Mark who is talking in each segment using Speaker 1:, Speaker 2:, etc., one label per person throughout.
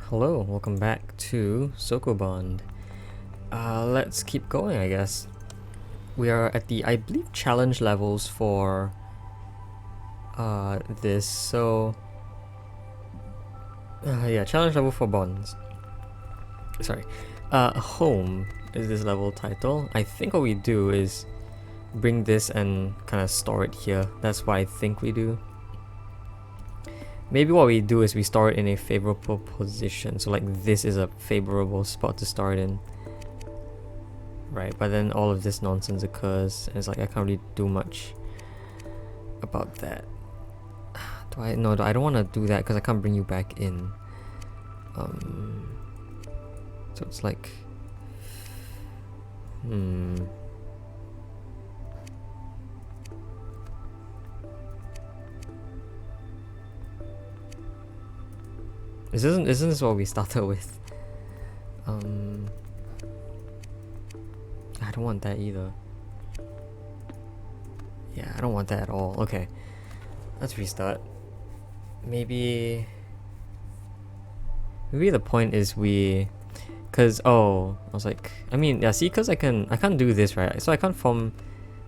Speaker 1: Hello, welcome back to Sokobond. Let's keep going, I guess. We are at the, I believe, challenge levels for this. So, yeah, challenge level for bonds. Sorry. Home is this level title. I think what we do is bring this and kind of store it here. That's what I think we do. Maybe what we do is we store it in a favorable position. So like this is a favorable spot to store it in. Right, but then all of this nonsense occurs and it's like I can't really do much about that. I don't want to do that because I can't bring you back in. So it's like Isn't this what we started with? I don't want that either. Yeah, I don't want that at all. Okay, let's restart. Maybe the point is cause I was like, I mean, yeah, see, cause I can't do this, right? So I can't form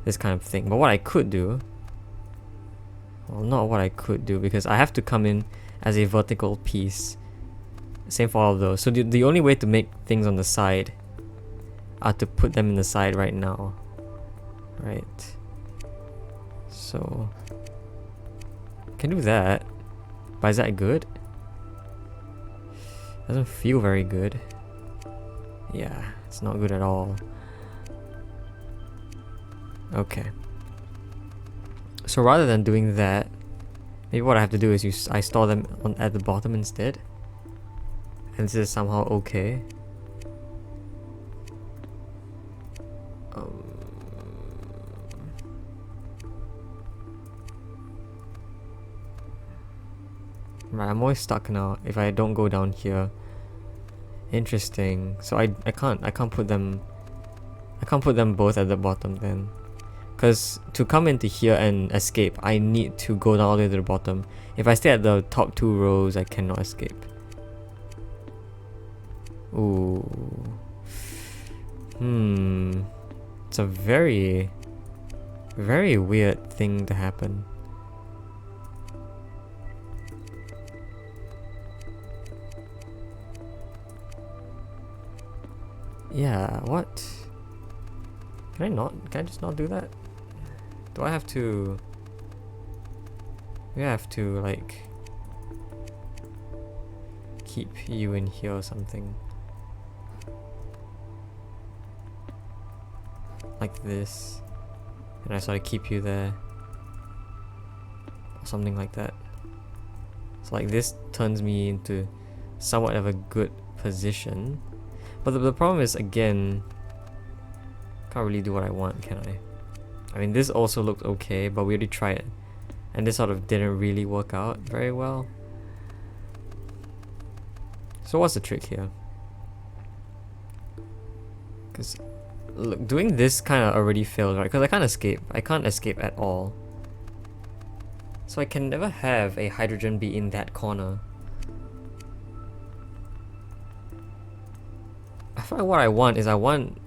Speaker 1: this kind of thing. But what I could do, well, not what I could do, because I have to come in as a vertical piece. Same for all of those. So the only way to make things on the side are to put them in the side right now. Right. So can do that. But is that good? Doesn't feel very good. Yeah, it's not good at all. Okay. So rather than doing that, maybe what I have to do is I store them at the bottom instead. And this is somehow okay. Right, I'm always stuck now if I don't go down here. Interesting. So I can't put them both at the bottom then. Because to come into here and escape, I need to go down all the way to the bottom. If I stay at the top two rows, I cannot escape. Ooh. It's a very, very weird thing to happen. Yeah, what? Can I just not do that? Do I have to... We have to, like... keep you in here or something. Like this. And I sort of keep you there. Or something like that. So like this turns me into somewhat of a good position. But the problem is, again, can't really do what I want, can I? I mean, this also looked okay, but we already tried it. And this sort of didn't really work out very well. So what's the trick here? Because, look, doing this kind of already failed, right? Because I can't escape. I can't escape at all. So I can never have a hydrogen be in that corner. I feel like what I want is I want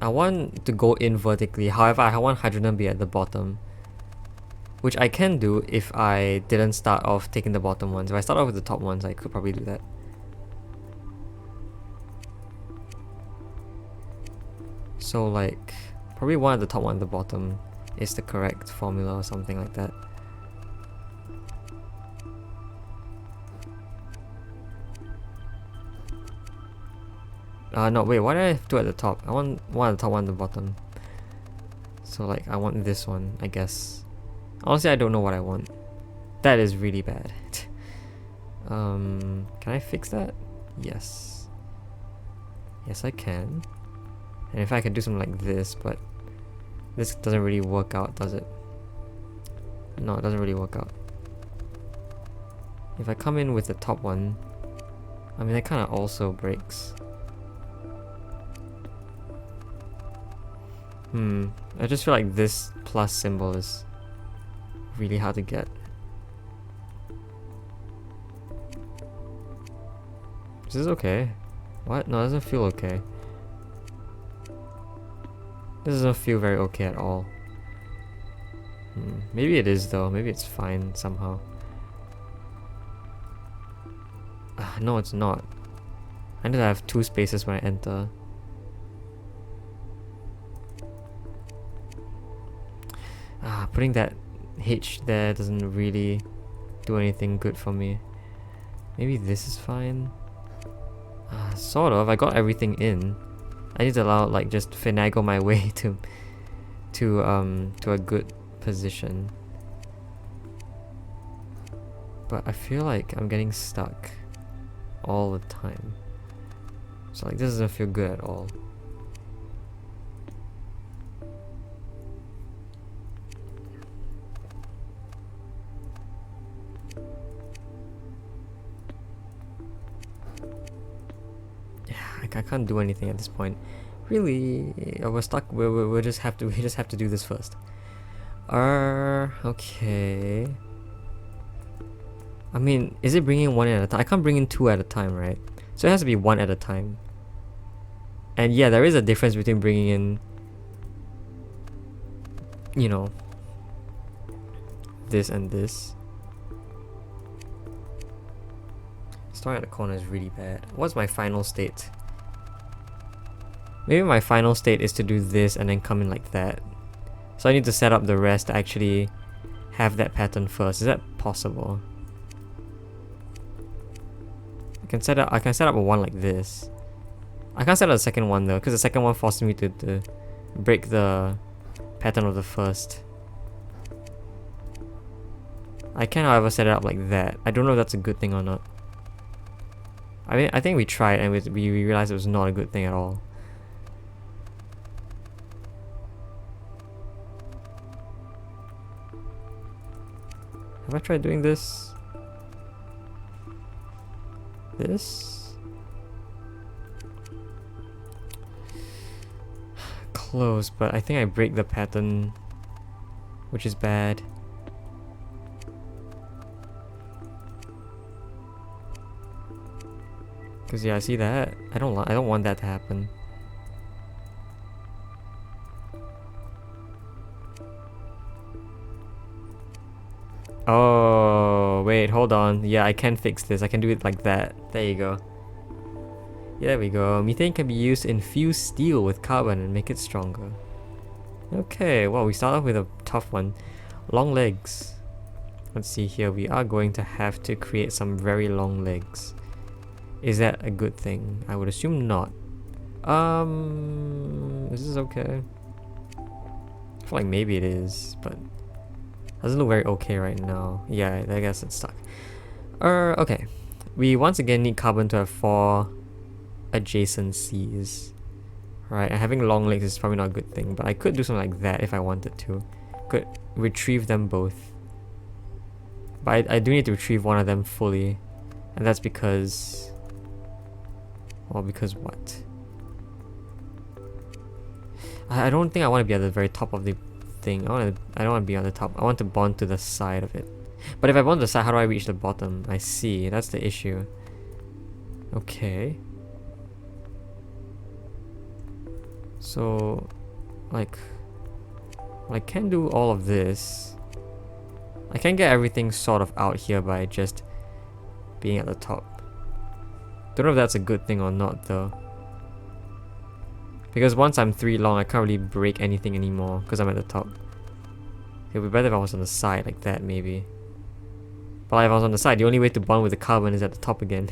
Speaker 1: to go in vertically. However, I want hydrogen to be at the bottom, which I can do if I didn't start off taking the bottom ones. If I start off with the top ones, I could probably do that. So like, probably one at the top, one at the bottom is the correct formula or something like that. No, wait, why do I have two at the top? I want one at the top, one at the bottom. So like, I want this one, I guess. Honestly, I don't know what I want. That is really bad. Can I fix that? Yes. Yes, I can. And if I can do something like this, but this doesn't really work out, does it? No, it doesn't really work out. If I come in with the top one, I mean, that kind of also breaks. I just feel like this plus symbol is really hard to get. Is this okay? What? No, it doesn't feel okay. This doesn't feel very okay at all. Maybe it is though. Maybe it's fine somehow. No, it's not. I need to have 2 spaces when I enter. Putting that H there doesn't really do anything good for me. Maybe this is fine. Sort of. I got everything in. I need to allow, like, just finagle my way to a good position. But I feel like I'm getting stuck all the time. So like this doesn't feel good at all. Yeah, I can't do anything at this point. Really, we're stuck. We just have to do this first. Okay. I mean, is it bringing 1 at a time? I can't bring in 2 at a time, right? So it has to be 1 at a time. And yeah, there is a difference between bringing in, you know, this and this. Starting at the corner is really bad. What's my final state? Maybe my final state is to do this and then come in like that. So I need to set up the rest to actually have that pattern first. Is that possible? I can set up a one like this. I can't set up a second one though, because the second one forces me to break the pattern of the first. I can, however, set it up like that. I don't know if that's a good thing or not. I mean, I think we tried and we realized it was not a good thing at all. Have I tried doing this? This? Close, but I think I break the pattern, which is bad. Cause yeah, I see that. I don't want that to happen. Oh, wait, hold on. Yeah, I can fix this. I can do it like that. There you go. Yeah, there we go. Methane can be used to infuse steel with carbon and make it stronger. Okay, well, we start off with a tough one. Long legs. Let's see here. We are going to have to create some very long legs. Is that a good thing? I would assume not. Is this okay? I feel like maybe it is, but doesn't look very okay right now. Yeah, I guess it's stuck. Okay. We once again need carbon to have 4 adjacencies. Right, and having long legs is probably not a good thing, but I could do something like that if I wanted to. Could retrieve them both. But I do need to retrieve one of them fully. And that's because... Well, because what? I don't think I want to be at the very top of the thing. I don't want to be on the top. I want to bond to the side of it. But if I bond to the side, how do I reach the bottom? I see. That's the issue. Okay. So, like, I can do all of this. I can get everything sort of out here by just being at the top. Don't know if that's a good thing or not though. Because once I'm 3 long, I can't really break anything anymore because I'm at the top. It would be better if I was on the side like that maybe. But if I was on the side, the only way to bond with the carbon is at the top again.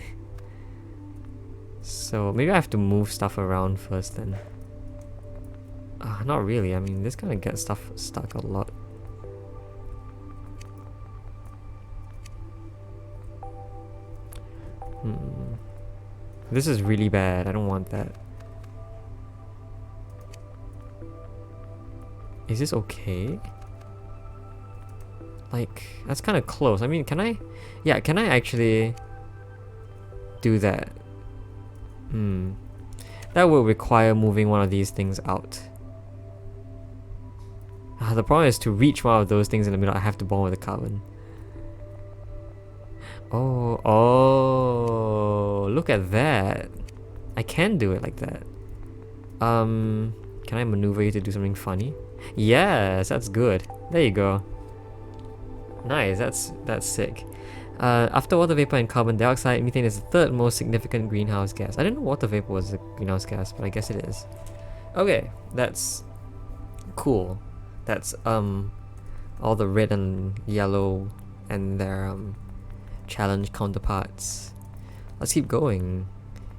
Speaker 1: So maybe I have to move stuff around first then. Not really. I mean, this kind of gets stuff stuck a lot. This is really bad. I don't want that. Is this okay? Like, that's kind of close. I mean, can I... Yeah, can I actually do that? That will require moving one of these things out. The problem is to reach one of those things in the middle, I have to bond with the carbon. Oh, look at that. I can do it like that. Can I maneuver you to do something funny? Yes, that's good. There you go. Nice, that's sick. After water vapor and carbon dioxide, methane is the third most significant greenhouse gas. I didn't know water vapor was a greenhouse gas, but I guess it is. Okay, that's cool. That's all the red and yellow and their challenge counterparts. Let's keep going.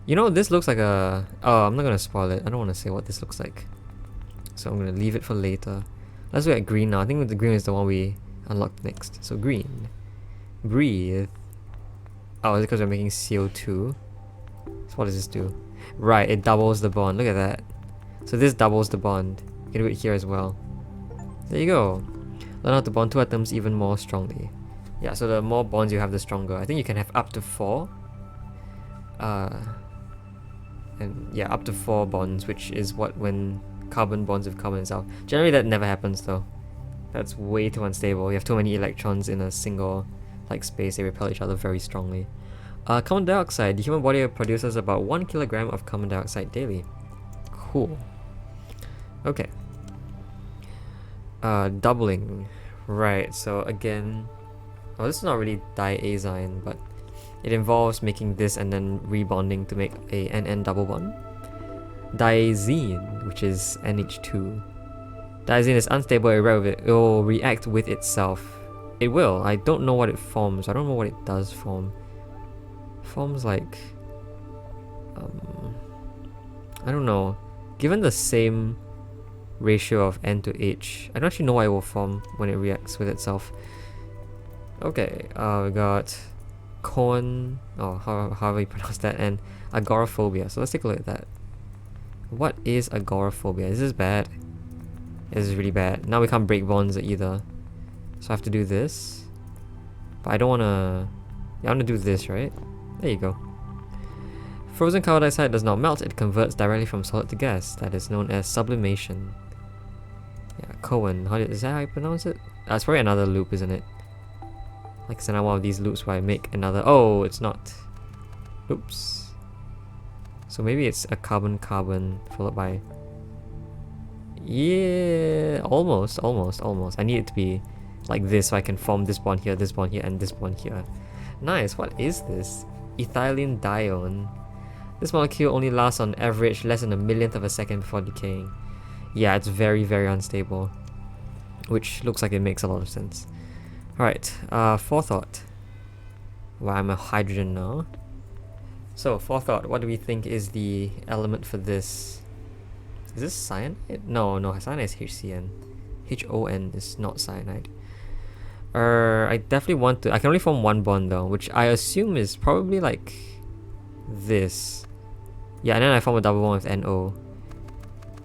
Speaker 1: You know, this looks like a... Oh, I'm not gonna spoil it. I don't want to say what this looks like, so I'm gonna leave it for later. Let's look at green now. I think the green is the one we unlocked next. So green. Breathe. Oh, is it because we're making CO2? So what does this do? Right, it doubles the bond. Look at that. So this doubles the bond. You can do it here as well. There you go. Learn how to bond two atoms even more strongly. Yeah, so the more bonds you have, the stronger. I think you can have up to 4. And yeah, up to 4 bonds, which is what when carbon bonds with carbon itself. Generally that never happens though. That's way too unstable. You have too many electrons in a single space. They repel each other very strongly. Carbon dioxide. The human body produces about 1 kilogram of carbon dioxide daily. Cool. Okay. Doubling. Right, so again... Oh, this is not really diazine, but it involves making this and then rebonding to make a NN double bond. Diazine, which is NH2. Diazine is unstable, it will react with itself. It will. I don't know what it forms. I don't know what it does form. Forms like... I don't know. Given the same ratio of N to H, I don't actually know what it will form when it reacts with itself. Okay, we got corn, however you pronounce that, and agoraphobia. So let's take a look at that. What is agoraphobia? Is this bad? This is really bad. Now we can't break bonds either. So I have to do this. But I don't wanna... Yeah, I wanna do this, right? There you go. Frozen carbon dioxide does not melt, it converts directly from solid to gas. That is known as sublimation. Yeah, Cohen. Is that how you pronounce it? It's probably another loop, isn't it? Like it's another one of these loops where I make another... Oh, it's not. Oops. So maybe it's a carbon-carbon followed by... Yeah, almost. I need it to be like this so I can form this bond here, and this bond here. Nice, what is this? Ethylene dione. This molecule only lasts on average less than a millionth of a second before decaying. Yeah, it's very, very unstable. Which looks like it makes a lot of sense. Alright, forethought. Well, I'm a hydrogen now. So, forethought, what do we think is the element for this? Is this cyanide? No, cyanide is HCN. HON is not cyanide. I definitely want to... I can only form one bond though, which I assume is probably like this. Yeah, and then I form a double bond with NO.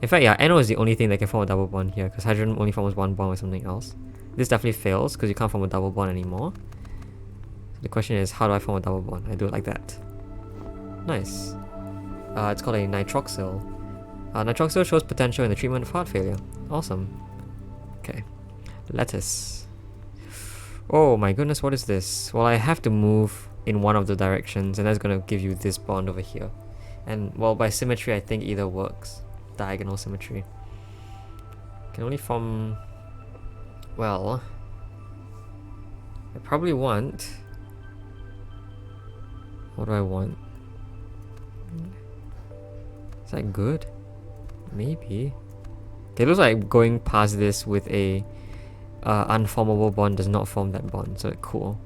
Speaker 1: In fact, yeah, NO is the only thing that can form a double bond here, because hydrogen only forms one bond with something else. This definitely fails, because you can't form a double bond anymore. So the question is, how do I form a double bond? I do it like that. Nice. It's called a nitroxyl. Nitroxyl shows potential in the treatment of heart failure. Awesome. Okay. Lettuce. Oh my goodness, what is this? Well, I have to move in one of the directions, and that's going to give you this bond over here. And, well, by symmetry, I think either works. Diagonal symmetry. Can only form... Well... I probably want... What do I want? Is that good? Maybe. Okay, it looks like going past this with a unformable bond does not form that bond, so cool.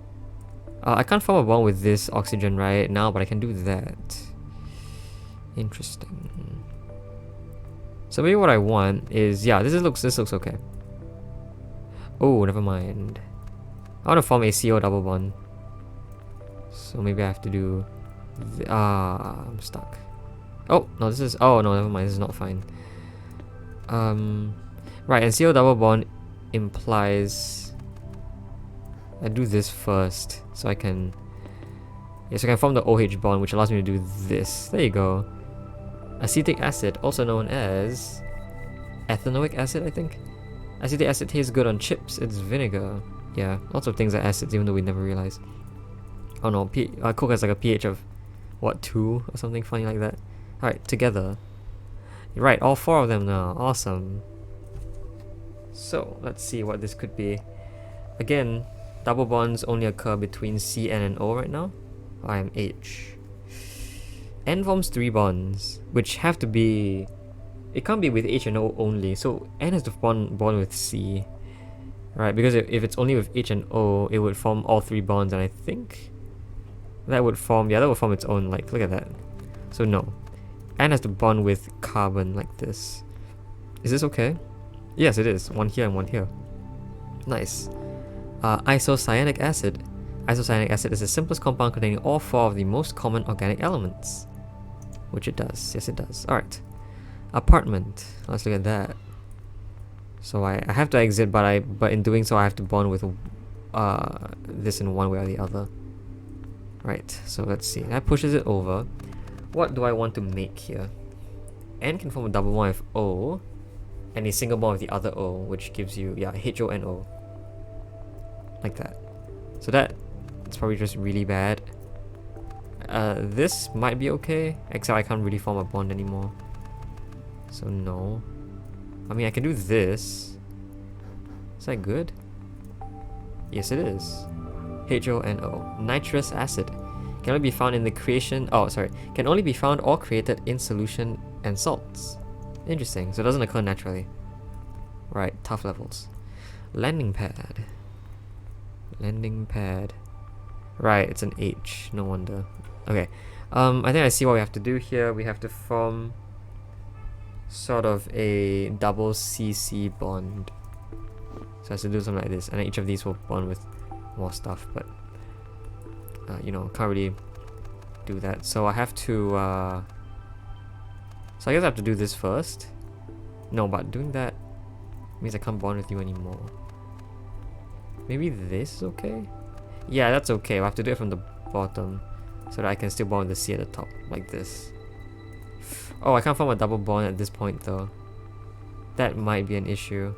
Speaker 1: I can't form a bond with this oxygen right now, but I can do that. Interesting. So maybe what I want is, yeah, this looks okay. Oh, never mind. I want to form a CO double bond. So maybe I have to do... I'm stuck. Oh, no, this is... Oh, no, never mind. This is not fine. Right, and CO double bond implies... I do this first, so I can... Yeah, so I can form the OH bond, which allows me to do this. There you go. Acetic acid, also known as... ethanoic acid, I think? Acetic acid tastes good on chips. It's vinegar. Yeah, lots of things are acids, even though we never realize. Oh no, Coke has like a pH of what, 2 or something funny like that. Alright, together. Right, all 4 of them now. Awesome. So, let's see what this could be. Again, double bonds only occur between C, N, and O right now. I am H. N forms 3 bonds, which have to be... It can't be with H and O only, so N has to bond with C. Right, because if it's only with H and O, it would form all 3 bonds, and I think that would form... Yeah, that would form its own, like, look at that. So no. N has to bond with carbon like this. Is this okay? Yes, it is. 1 here and 1 here. Nice. Isocyanic acid. Isocyanic acid is the simplest compound containing all 4 of the most common organic elements. Which it does. Yes, it does. Alright. Apartment. Let's look at that. So I have to exit, but in doing so I have to bond with this in one way or the other. Right, so let's see. That pushes it over. What do I want to make here? N can form a double bond with O, and a single bond with the other O, which gives you, yeah, HONO. Like that. So it's probably just really bad. This might be okay, except I can't really form a bond anymore. So no. I mean, I can do this. Is that good? Yes, it is. HONO. Nitrous acid. Can only be found in the creation... Oh, sorry. Can only be found or created in solution and salts. Interesting. So it doesn't occur naturally. Right. Tough levels. Landing pad. Landing pad. Right. It's an H. No wonder. Okay. I think I see what we have to do here. We have to form... sort of a double CC bond. So I have to do something like this, and then each of these will bond with more stuff, but you know, can't really do that. So I have to so I guess I have to do this first. No, but doing that means I can't bond with you anymore. Maybe this is okay? Yeah, that's okay. I have to do it from the bottom so that I can still bond with the C at the top, like this. Oh, I can't form a double bond at this point though. That might be an issue.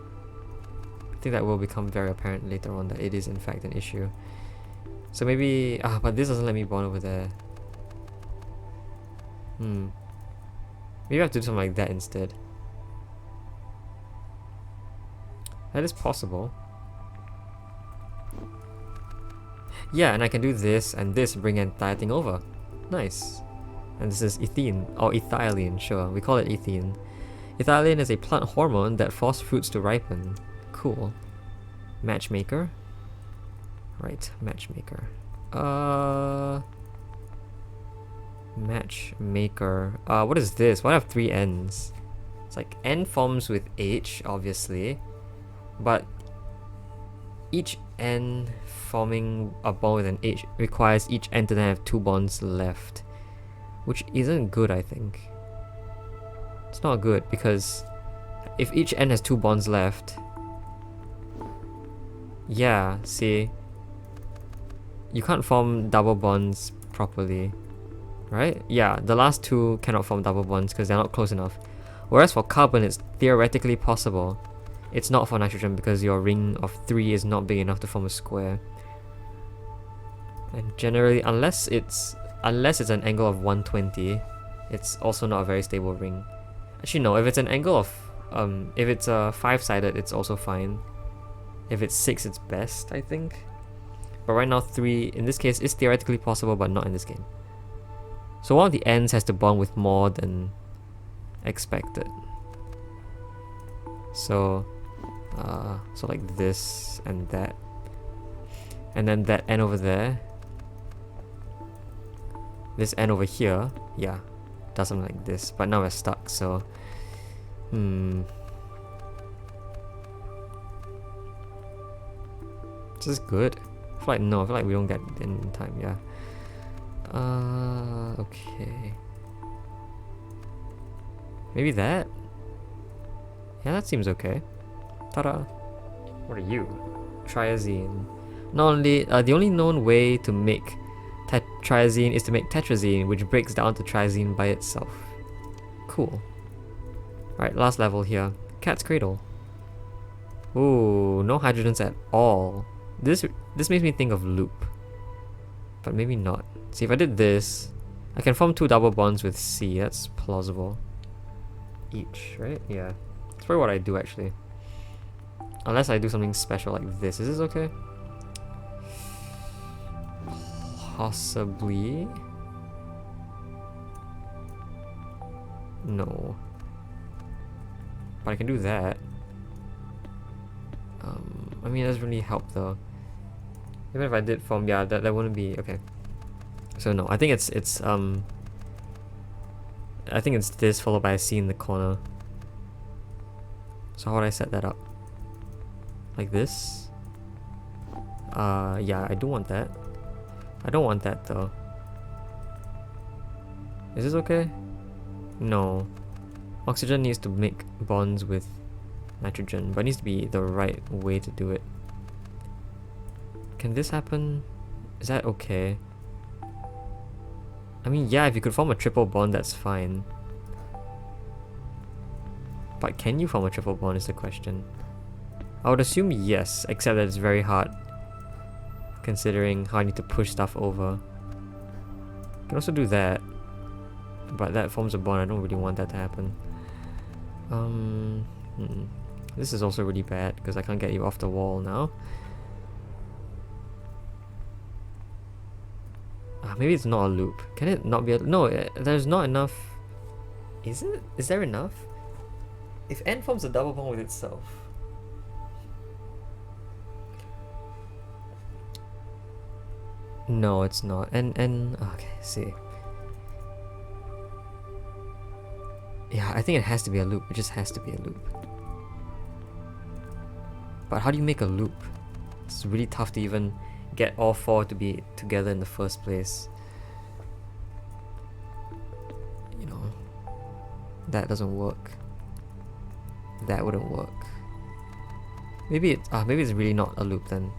Speaker 1: I think that will become very apparent later on that it is in fact an issue. So maybe... but this doesn't let me bond over there. Maybe I have to do something like that instead. That is possible. Yeah, and I can do this and this, bring the entire thing over. Nice. And this is ethene, or ethylene, sure, we call it ethene. Ethylene is a plant hormone that forces fruits to ripen. Cool. Matchmaker? Right, matchmaker. Matchmaker. What is this? Why do I have 3 N's? It's like N forms with H, obviously. But each N forming a bond with an H requires each N to then have 2 bonds left. Which isn't good, I think. It's not good because if each N has 2 bonds left... Yeah, see? You can't form double bonds properly. Right? Yeah, the last 2 cannot form double bonds because they're not close enough. Whereas for carbon, it's theoretically possible. It's not for nitrogen because your ring of 3 is not big enough to form a square. And generally, unless it's an angle of 120, it's also not a very stable ring. Actually no, if it's an angle of if it's 5-sided, it's also fine. If it's 6, it's best, I think. But right now 3 in this case is theoretically possible, but not in this game. So one of the ends has to bond with more than expected. So so like this and that, and then that end over there. This end over here, yeah, does something like this, but now we're stuck, so... Is this good? I feel like no, I feel like we don't get it in time, yeah. Okay. Maybe that? Yeah, that seems okay. Ta-da! What are you? Triazine. Not only, the only known way to make triazine is to make tetrazine, which breaks down to triazine by itself. Cool. Right, last level here. Cat's cradle. Ooh, no hydrogens at all. This makes me think of loop. But maybe not. See, if I did this, I can form 2 double bonds with C. That's plausible. Each, right? Yeah. That's probably what I do actually. Unless I do something special like this. Is this okay? Possibly. No. But I can do that. I mean, it doesn't really help though. Even if I did form, yeah, that wouldn't be okay. So no, I think it's I think it's this followed by a C in the corner. So how would I set that up? Like this? Yeah, I do want that. I don't want that though. Is this okay? No. Oxygen needs to make bonds with nitrogen, but it needs to be the right way to do it. Can this happen? Is that okay? I mean, yeah, if you could form a triple bond, that's fine. But can you form a triple bond is the question. I would assume yes, except that it's very hard considering how I need to push stuff over. I can also do that, but that forms a bond. I don't really want that to happen. This is also really bad because I can't get you off the wall now. Maybe it's not a loop. Can it not be a... No, there's not enough... Is it? Is there enough? If N forms a double bond with itself... No, it's not. N... Okay, see. Yeah, I think it has to be a loop. It just has to be a loop. But how do you make a loop? It's really tough to even get all 4 to be together in the first place. You know, that doesn't work. That wouldn't work. Maybe it's really not a loop then.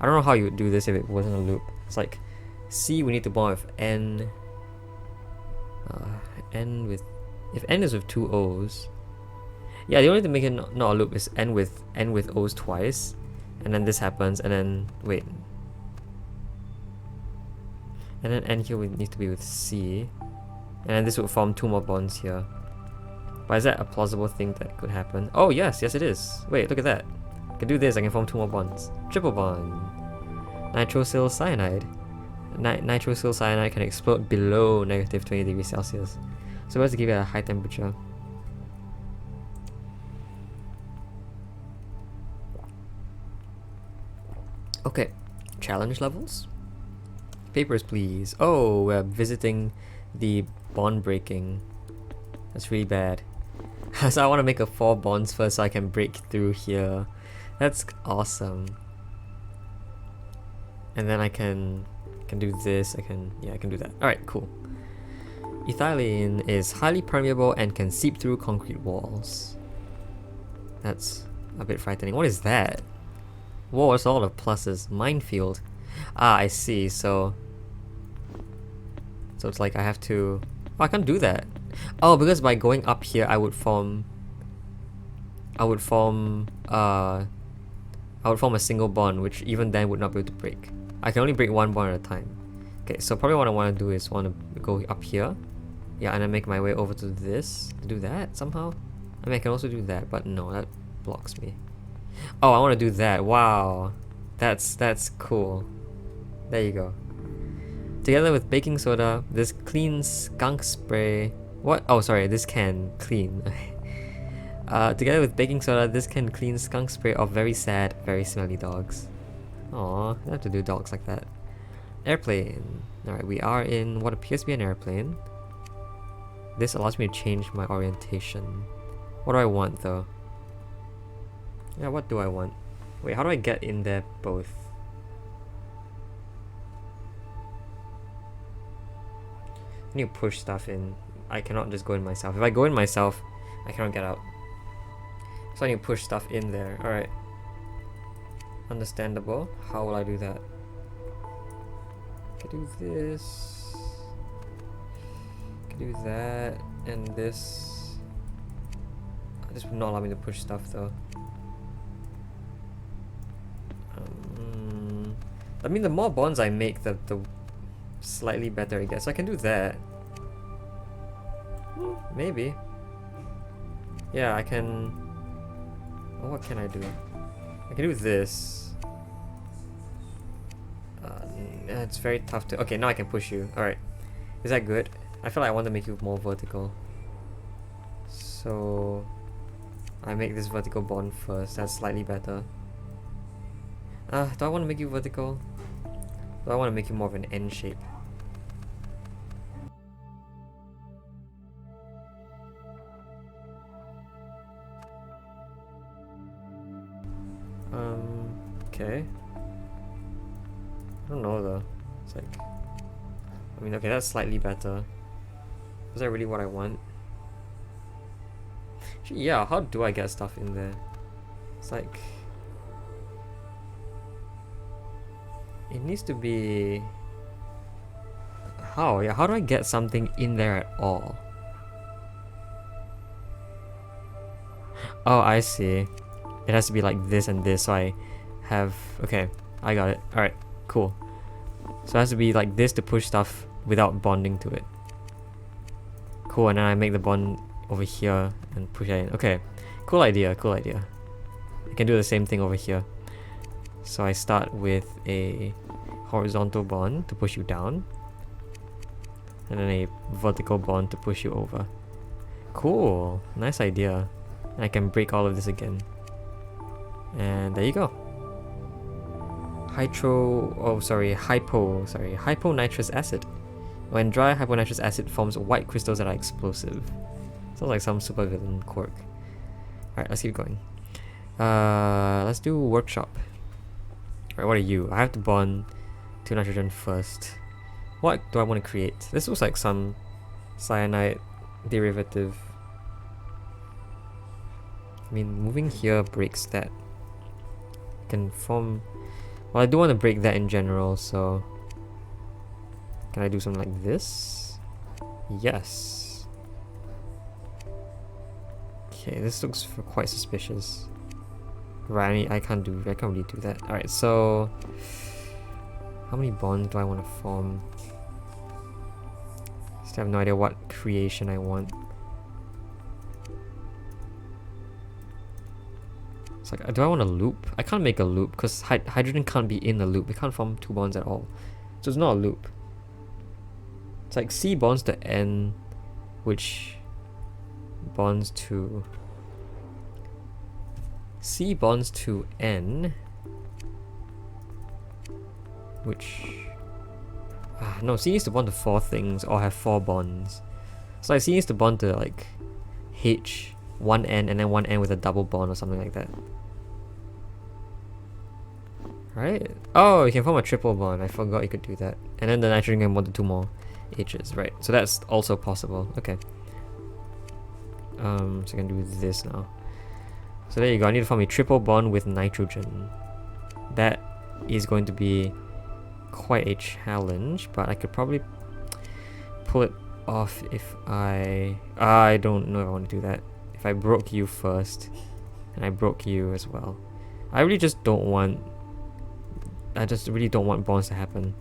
Speaker 1: I don't know how you would do this if it wasn't a loop. It's like C, we need to bond with N. N with... If N is with 2 O's... Yeah, the only way to make it not a loop is N with O's twice. And then this happens, and then... Wait. And then N here would need to be with C. And then this would form 2 more bonds here. But is that a plausible thing that could happen? Oh yes, yes it is. Wait, look at that. I can do this, I can form 2 more bonds. Triple bond. Nitrosyl cyanide. Nitrosyl cyanide can explode below negative 20 degrees Celsius. So we have to give it a high temperature. Okay, challenge levels. Papers, please. Oh, we're visiting the bond breaking. That's really bad. So I want to make a 4 bonds first so I can break through here. That's awesome. And then I can do this. I can do that. Alright, cool. Ethylene is highly permeable and can seep through concrete walls. That's a bit frightening. What is that? Whoa, what's all the pluses? Minefield. Ah, I see. So it's like I have to... Oh, I can't do that. Oh, because by going up here, I would form a single bond, which even then would not be able to break. I can only break 1 bond at a time. Okay, so probably what I want to do is want to go up here. Yeah, and then make my way over to this. Do that somehow. I mean, I can also do that, but no, that blocks me. Oh, I want to do that. Wow, that's cool. There you go. Together with baking soda, this clean skunk spray... What? Oh, sorry, this can clean. Together with baking soda, this can clean skunk spray of very sad, very smelly dogs. Aww, I have to do dogs like that. Airplane. Alright, we are in what appears to be an airplane. This allows me to change my orientation. What do I want though? Yeah, what do I want? Wait, how do I get in there both? I need to push stuff in. I cannot just go in myself. If I go in myself, I cannot get out. So I need to push stuff in there. Alright. Understandable. How will I do that? I can do this. I can do that. And this. This would not allow me to push stuff though. I mean, the more bonds I make, the slightly better it gets. So I can do that. Maybe. Yeah, I can... Oh, what can I do? I can do this. It's very tough to... Okay, now I can push you. Alright. Is that good? I feel like I want to make you more vertical. So... I make this vertical bond first. That's slightly better. Do I want to make you vertical? Do I want to make you more of an N shape? Okay. I don't know though. It's like... I mean, okay, that's slightly better. Is that really what I want? Actually, yeah, how do I get stuff in there? It's like... It needs to be... How? Yeah, how do I get something in there at all? Oh, I see. It has to be like this and this, so I have... Okay, I got it. Alright, cool. So it has to be like this to push stuff without bonding to it. Cool, and then I make the bond over here and push it in. Okay, cool idea, cool idea. I can do the same thing over here. So I start with a horizontal bond to push you down, and then a vertical bond to push you over. Cool, nice idea. And I can break all of this again. And there you go. Hypo-nitrous acid. When dry, hyponitrous acid forms white crystals that are explosive. Sounds like some supervillain quirk. Alright, let's keep going. Let's do workshop. Alright, what are you? I have to bond to nitrogen first. What do I want to create? This looks like some cyanide derivative. I mean, moving here breaks that. Can form... Well, I do want to break that in general, so... Can I do something like this? Yes. Okay, this looks quite suspicious. Right, I can't really do that. Alright, so... How many bonds do I want to form? Still have no idea what creation I want. It's like, do I want a loop? I can't make a loop because hydrogen can't be in a loop. It can't form two bonds at all. So it's not a loop. It's like C bonds to N, which bonds to... C bonds to N, which... no, C needs to bond to 4 things or have 4 bonds. So like C needs to bond to like H, 1 N, and then 1 N with a double bond or something like that. Right? Oh, you can form a triple bond. I forgot you could do that. And then the nitrogen can bond to 2 more H's, right? So that's also possible. Okay. So I can do this now. So there you go. I need to form a triple bond with nitrogen. That is going to be quite a challenge, but I could probably pull it off if I don't know if I want to do that. If I broke you first, and I broke you as well. I really just don't want... I just really don't want bonds to happen.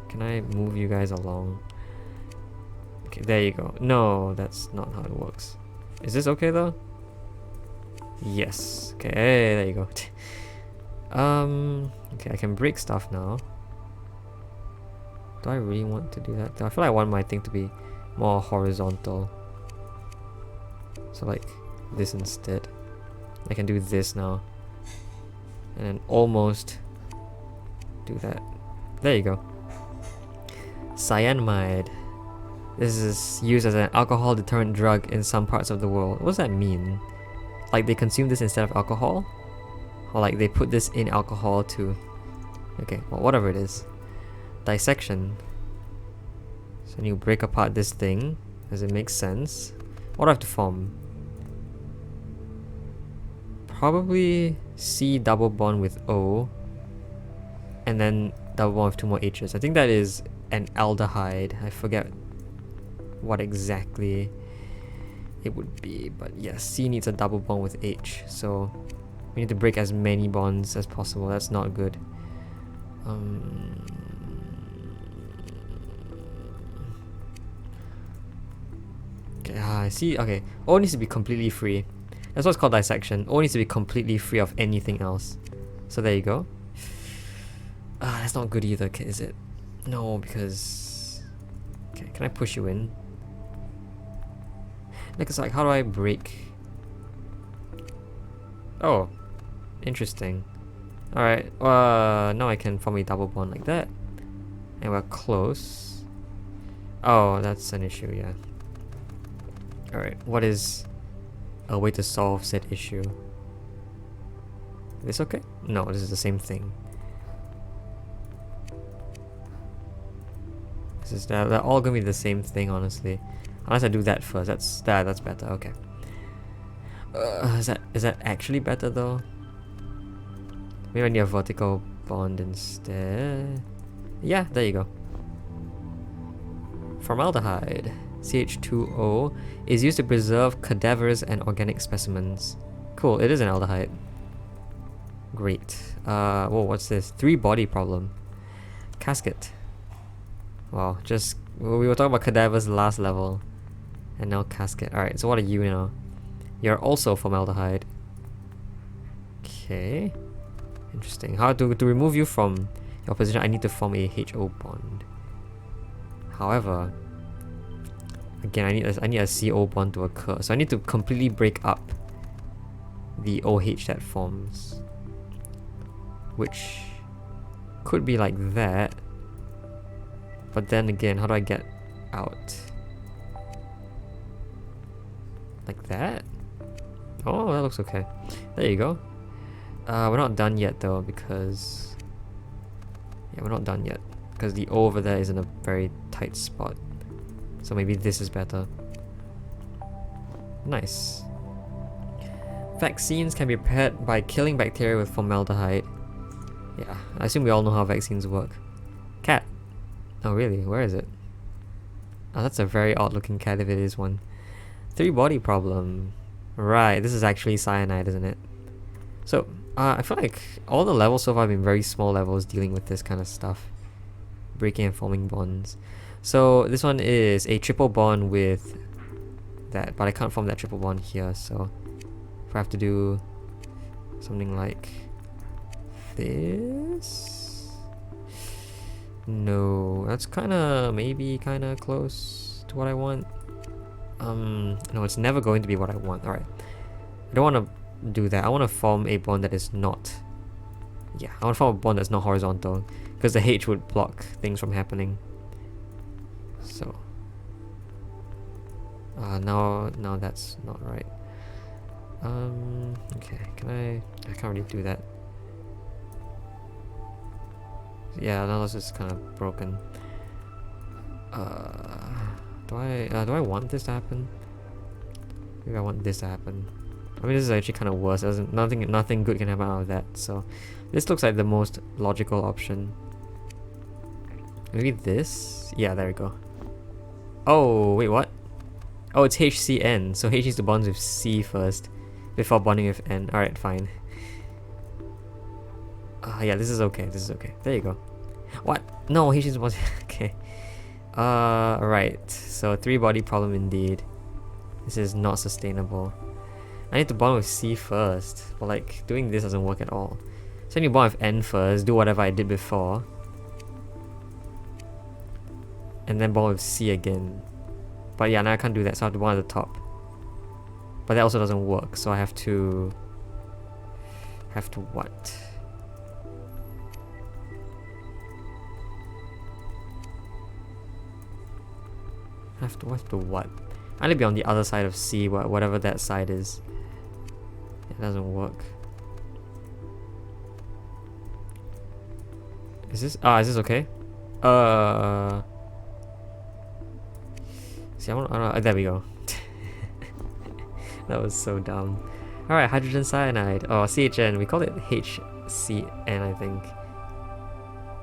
Speaker 1: Can I move you guys along? Okay, there you go. No, that's not how it works. Is this okay though? Yes. Okay, there you go. Okay, I can break stuff now. Do I really want to do that? I feel like I want my thing to be more horizontal. So like this instead. I can do this now. And then almost do that. There you go. Cyanamide. This is used as an alcohol deterrent drug in some parts of the world. What does that mean? Like they consume this instead of alcohol? Or like they put this in alcohol to... Okay, well whatever it is. Dissection. So you break apart this thing. Does it make sense? What do I have to form? Probably C double bond with O. And then double bond with 2 more H's. I think that is an aldehyde. I forget what exactly it would be. But yes, C needs a double bond with H. So we need to break as many bonds as possible. That's not good. Okay, I see. Okay, O needs to be completely free. That's what's called dissection. O needs to be completely free of anything else. So there you go. That's not good either, is it? No, because... Okay, can I push you in? Like, it's like, how do I break? Oh, interesting. Alright, now I can form a double bond like that. And we're close. Oh, that's an issue, yeah. Alright, what is a way to solve said issue? This okay? No, this is the same thing. This is they're all gonna be the same thing, honestly. Unless I do that first. That's better. Okay. Is that actually better though? Maybe I need a vertical bond instead. Yeah, there you go. Formaldehyde, CH2O, is used to preserve cadavers and organic specimens. Cool, it is an aldehyde. Great. Whoa, what's this? 3-body problem. Casket. Wow, we were talking about cadavers last level. And now casket. Alright, so what are you now? You're also formaldehyde. Okay. Interesting. How to remove you from your position, I need to form a HO bond. However, again, I need a CO bond to occur. So I need to completely break up the OH that forms. Which could be like that. But then again, how do I get out? Like that? Oh, that looks okay. There you go. We're not done yet though, because... Yeah, we're not done yet. Because the O over there is in a very tight spot. So maybe this is better. Nice. Vaccines can be prepared by killing bacteria with formaldehyde. Yeah, I assume we all know how vaccines work. Cat. Oh really? Where is it? Oh, that's a very odd looking cat if it is one. 3-body problem. Right, this is actually cyanide, isn't it? So, I feel like all the levels so far have been very small levels dealing with this kind of stuff. Breaking and forming bonds. So, this one is a triple bond with that, but I can't form that triple bond here, so if I have to do something like this... No, that's maybe kinda close to what I want. No, it's never going to be what I want. Alright. I don't want to do that. I want to form a bond that is not... Yeah, I want to form a bond that's not horizontal. Because the H would block things from happening. So... now that's not right. Okay, I can't really do that. Yeah, now this is kind of broken. Do I want this to happen? Maybe I want this to happen. I mean, this is actually kind of worse. Nothing good can happen out of that. So, this looks like the most logical option. Maybe this? Yeah, there we go. Oh, wait, what? Oh, it's HCN. So H needs to bond with C first before bonding with N. Alright, fine. Yeah, this is okay. This is okay. There you go. What? No, H needs to bond. Okay. Right. So 3-body problem indeed. This is not sustainable. I need to bond with C first, but like doing this doesn't work at all. So I need to bond with N first, do whatever I did before, and then bond with C again. But yeah, now I can't do that, so I have to bond at the top. But that also doesn't work, so I have to what? Have to what? I need to be on the other side of C, whatever that side is. It doesn't work. Is this okay? See, there we go. That was so dumb. Alright, hydrogen cyanide. Oh, CHN. We call it HCN, I think.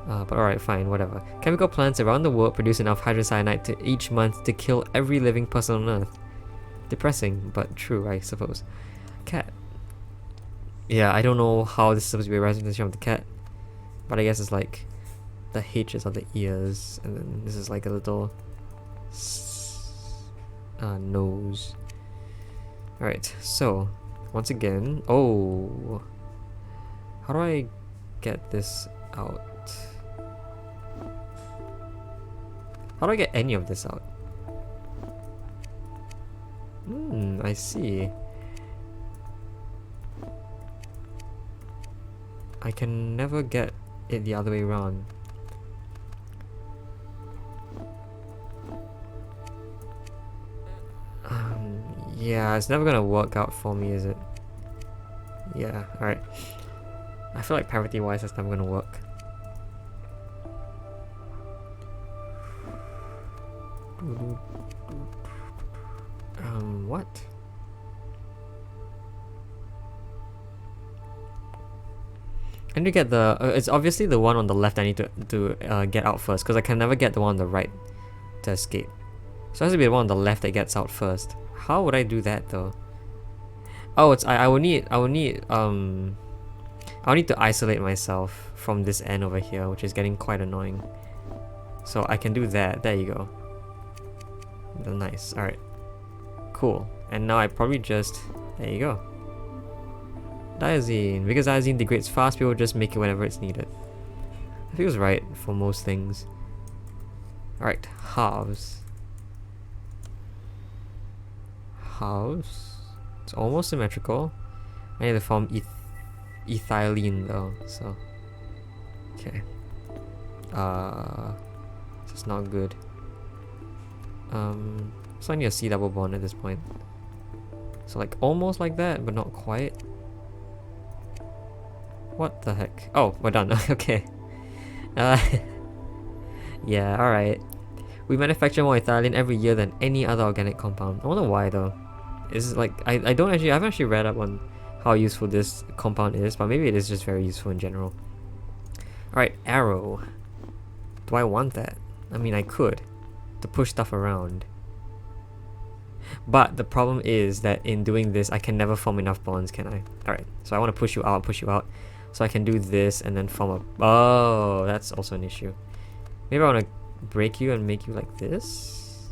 Speaker 1: But alright, fine, whatever. Chemical plants around the world produce enough hydrogen cyanide to each month to kill every living person on Earth. Depressing, but true, I suppose. Cat. Yeah, I don't know how this is supposed to be a representation of the cat. But I guess it's like the H's are the ears, and then this is like a little... nose. Alright, so once again, oh, how do I get this out? How do I get any of this out? I see. I can never get it the other way around. Yeah, it's never gonna work out for me, is it? Yeah, alright. I feel like parity wise that's never gonna work. What? I need to get the it's obviously the one on the left I need to get out first, because I can never get the one on the right to escape. So it has to be the one on the left that gets out first. How would I do that though? Oh, it's I will need I'll need to isolate myself from this end over here, which is getting quite annoying. So I can do that. There you go. Nice. Alright. Cool. And now I probably just... There you go. Diazine. Because diazine degrades fast, people just make it whenever it's needed. That feels right for most things. Alright. Halves. Halves. It's almost symmetrical. I need to form ethylene though, so... Okay. It's not good. So I need a C double bond at this point. So like almost like that, but not quite. What the heck? Oh, we're done. Okay. Yeah, alright. We manufacture more ethylene every year than any other organic compound. I wonder why though. Is like I haven't actually read up on how useful this compound is, but maybe it is just very useful in general. Alright, arrow. Do I want that? I mean, I could. To push stuff around. But the problem is that in doing this, I can never form enough bonds, can I? Alright, so I want to push you out. So I can do this and then form a... Oh, that's also an issue. Maybe I want to break you and make you like this?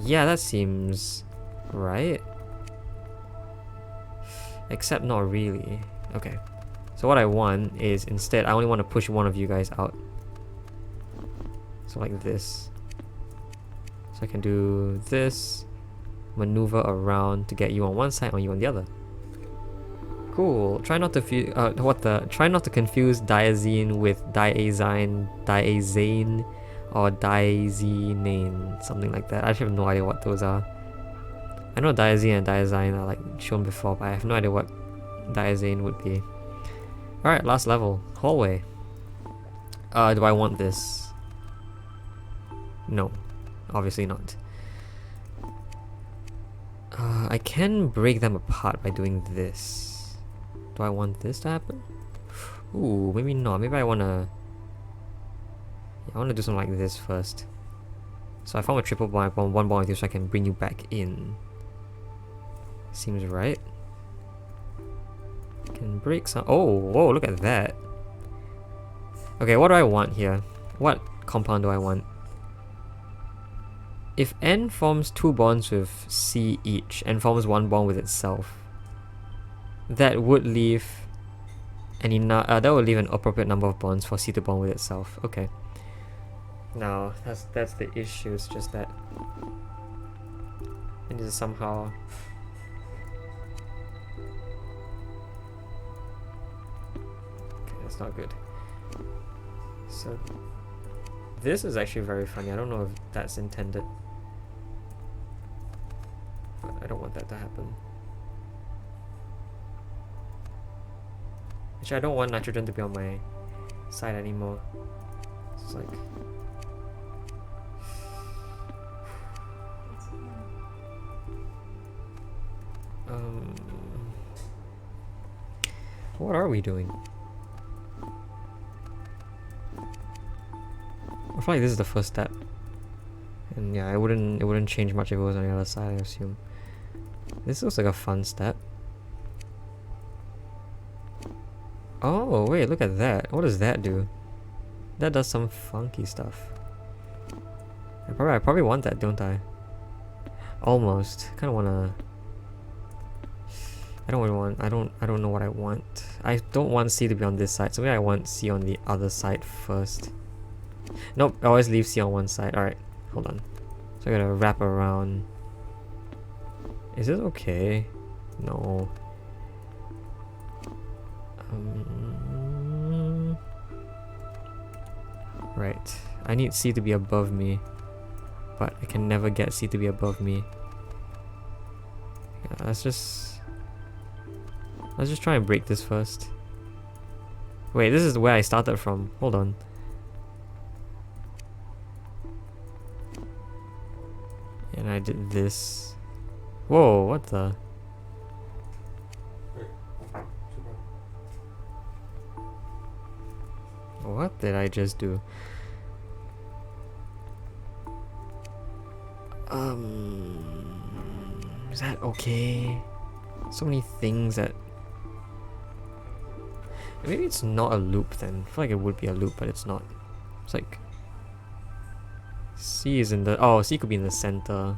Speaker 1: Yeah, that seems right. Except not really. Okay. So what I want is instead, I only want to push one of you guys out. So like this. So I can do this, maneuver around to get you on one side, on you on the other. Cool. Try not to try not to confuse diazine with diazine, or diazinane, something like that. I actually have no idea what those are. I know diazine and diazine are like shown before, but I have no idea what diazine would be. Alright, last level. Hallway. Do I want this? No. Obviously not. I can break them apart by doing this. Do I want this to happen? Ooh, maybe not. Maybe I wanna... Yeah, I wanna do something like this first. So I form a triple bond, I form one bond with you so I can bring you back in. Seems right. Can break some... Oh, whoa, look at that. Okay, what do I want here? What compound do I want? If N forms 2 bonds with C each and forms 1 bond with itself, that would leave that would leave an appropriate number of bonds for C to bond with itself. Okay. Now that's the issue. It's just that I need to somehow. Okay, that's not good. So this is actually very funny. I don't know if that's intended. But I don't want that to happen. Actually, I don't want nitrogen to be on my side anymore. It's like... What are we doing? I feel like this is the first step. And yeah, it wouldn't change much if it was on the other side, I assume. This looks like a fun step. Oh, wait, look at that. What does that do? That does some funky stuff. I probably want that, don't I? Almost. Kind of wanna. I don't really want. I don't know what I want. I don't want C to be on this side, so maybe I want C on the other side first. Nope. I always leave C on one side. All right. Hold on. So I gotta wrap around. Is this okay? No. Right. I need C to be above me, but I can never get C to be above me. Yeah, let's just try and break this first. Wait, this is where I started from. Hold on. And I did this. Whoa, what the? What did I just do? Is that okay? So many things that... Maybe it's not a loop then. I feel like it would be a loop, but it's not. It's like... C is in the... Oh, C could be in the center.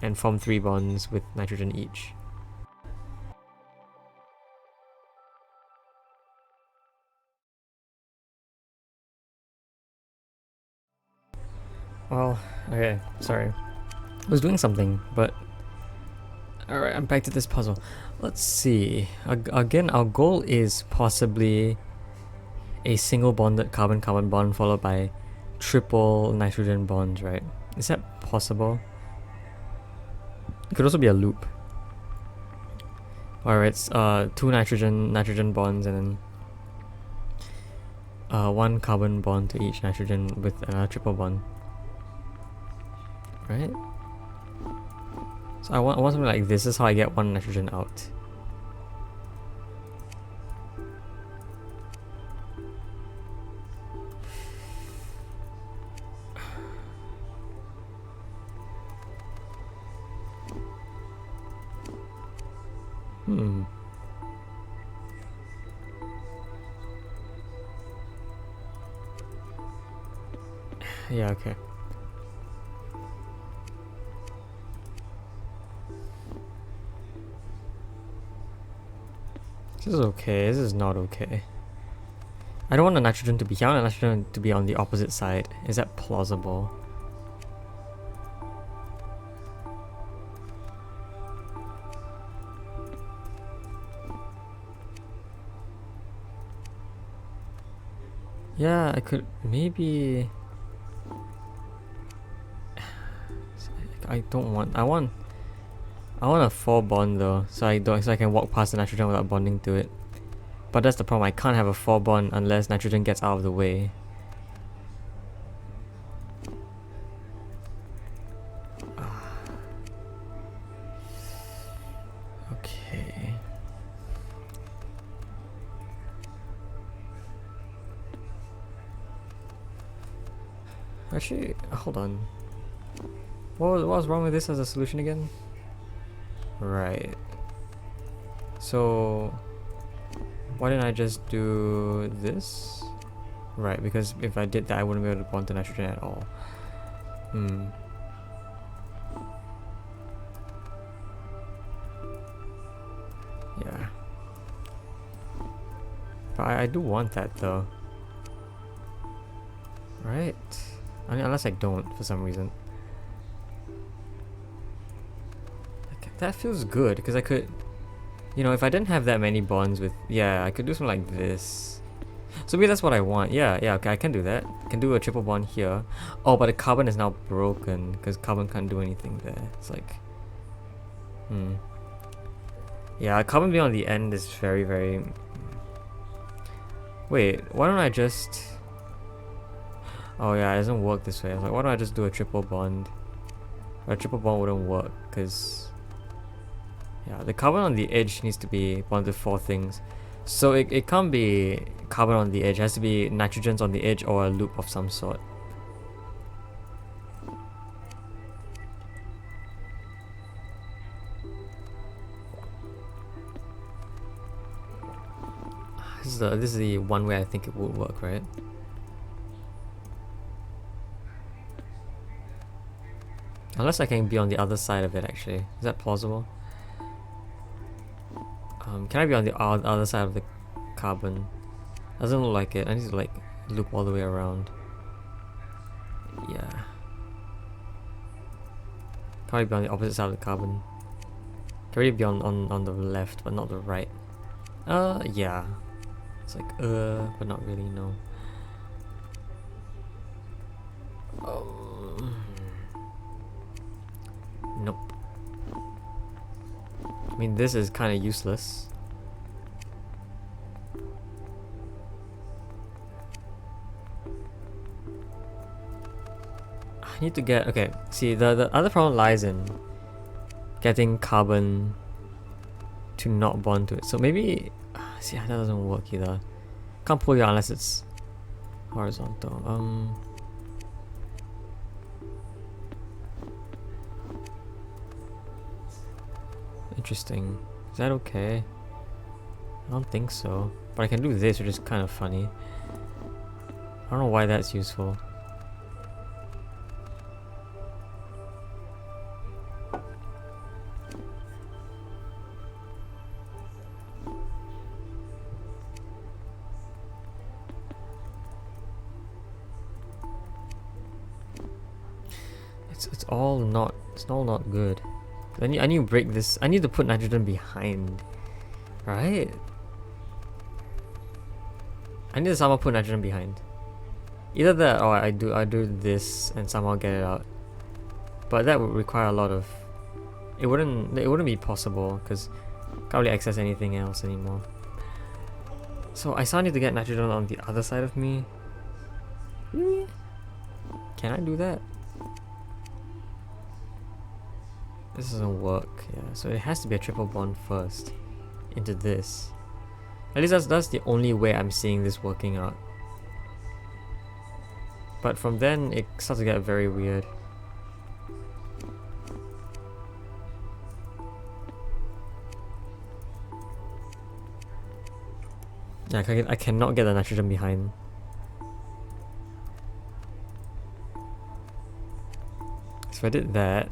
Speaker 1: And form 3 bonds with nitrogen each. Well, okay, sorry. I was doing something, but... Alright, I'm back to this puzzle. Let's see. Again, our goal is possibly a single bonded carbon-carbon bond followed by triple nitrogen bonds, right? Is that possible? It could also be a loop. Or it's 2 nitrogen bonds and then 1 carbon bond to each nitrogen with another triple bond. Right? So I want something like this. This is how I get 1 nitrogen out. Yeah, okay. This is okay, this is not okay. I don't want the nitrogen to be here, I want the nitrogen to be on the opposite side. Is that plausible? Yeah, I could maybe... I don't want... I want a 4 bond though, so I can walk past the nitrogen without bonding to it. But that's the problem, I can't have a 4 bond unless nitrogen gets out of the way. Okay. Actually, hold on. What was wrong with this as a solution again? Right. So why didn't I just do this? Right, because if I did that I wouldn't be able to bond to nitrogen at all. Yeah. But I do want that though. Right? I mean, unless I don't for some reason. That feels good because I could, you know, if I didn't have that many bonds with, yeah, I could do something like this. So maybe that's what I want. Yeah, okay, I can do that. I can do a triple bond here. Oh, but the carbon is now broken because carbon can't do anything there. It's like, yeah, carbon being on the end is very, very... Wait, why don't I just... Oh yeah, it doesn't work this way. I was like, why don't I just do a triple bond? But a triple bond wouldn't work because... Yeah, the carbon on the edge needs to be bonded to 4 things. So it can't be carbon on the edge, it has to be nitrogens on the edge or a loop of some sort. This is the one way I think it would work, right? Unless I can be on the other side of it actually. Is that plausible? Can I be on the other side of the carbon? Doesn't look like it. I need to like loop all the way around. Yeah. Can I be on the opposite side of the carbon? Can I be on the left but not the right? Yeah. It's like but not really, no. Nope. I mean, this is kind of useless. I need to get... Okay, see, the other problem lies in getting carbon to not bond to it. So maybe... See, that doesn't work either. Can't pull it out unless it's horizontal. Interesting. Is that okay? I don't think so. But I can do this, which is kind of funny. I don't know why that's useful. It's all not good. I need to break this. I need to put nitrogen behind, right? I need to somehow put nitrogen behind. Either that or I do this and somehow get it out. But that would require a lot of... It wouldn't be possible because can't really access anything else anymore. So I still need to get nitrogen on the other side of me. Really? Can I do that? This doesn't work, yeah. So it has to be a triple bond first into this. At least that's the only way I'm seeing this working out. But from then it starts to get very weird. Yeah, I cannot get the nitrogen behind. So if I did that,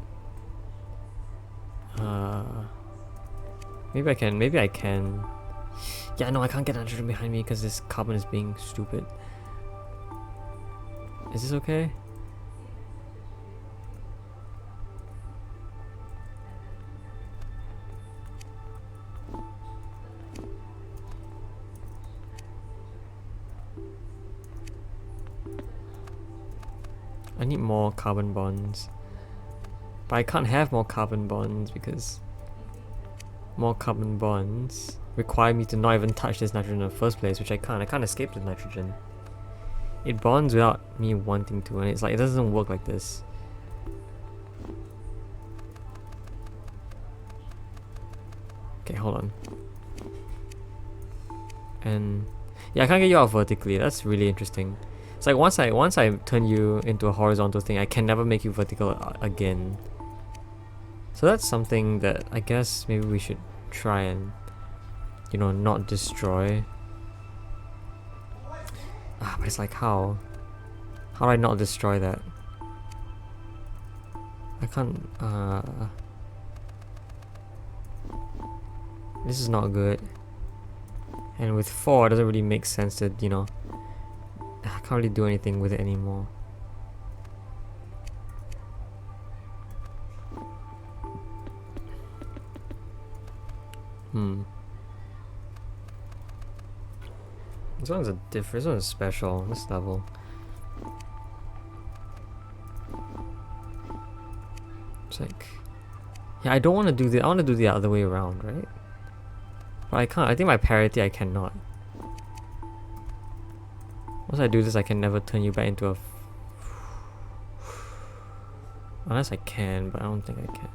Speaker 1: maybe I can. Yeah, no, I can't get nitrogen behind me because this carbon is being stupid. Is this okay? I need more carbon bonds. But I can't have more carbon bonds because more carbon bonds require me to not even touch this nitrogen in the first place, which I can't. I can't escape the nitrogen. It bonds without me wanting to, and it's like, it doesn't work like this. Okay, hold on. And yeah, I can't get you out vertically. That's really interesting. It's like once I turn you into a horizontal thing, I can never make you vertical again. So that's something that I guess maybe we should try and, you know, not destroy. But it's like, how? How do I not destroy that? I can't, this is not good. And with 4, it doesn't really make sense to, you know, I can't really do anything with it anymore. This one's a different. This one's special. This level. It's like, yeah, I don't want to do the. I want to do the other way around, right? But I can't. I think my parity, I cannot. Once I do this, I can never turn you back into a. Unless I can, but I don't think I can.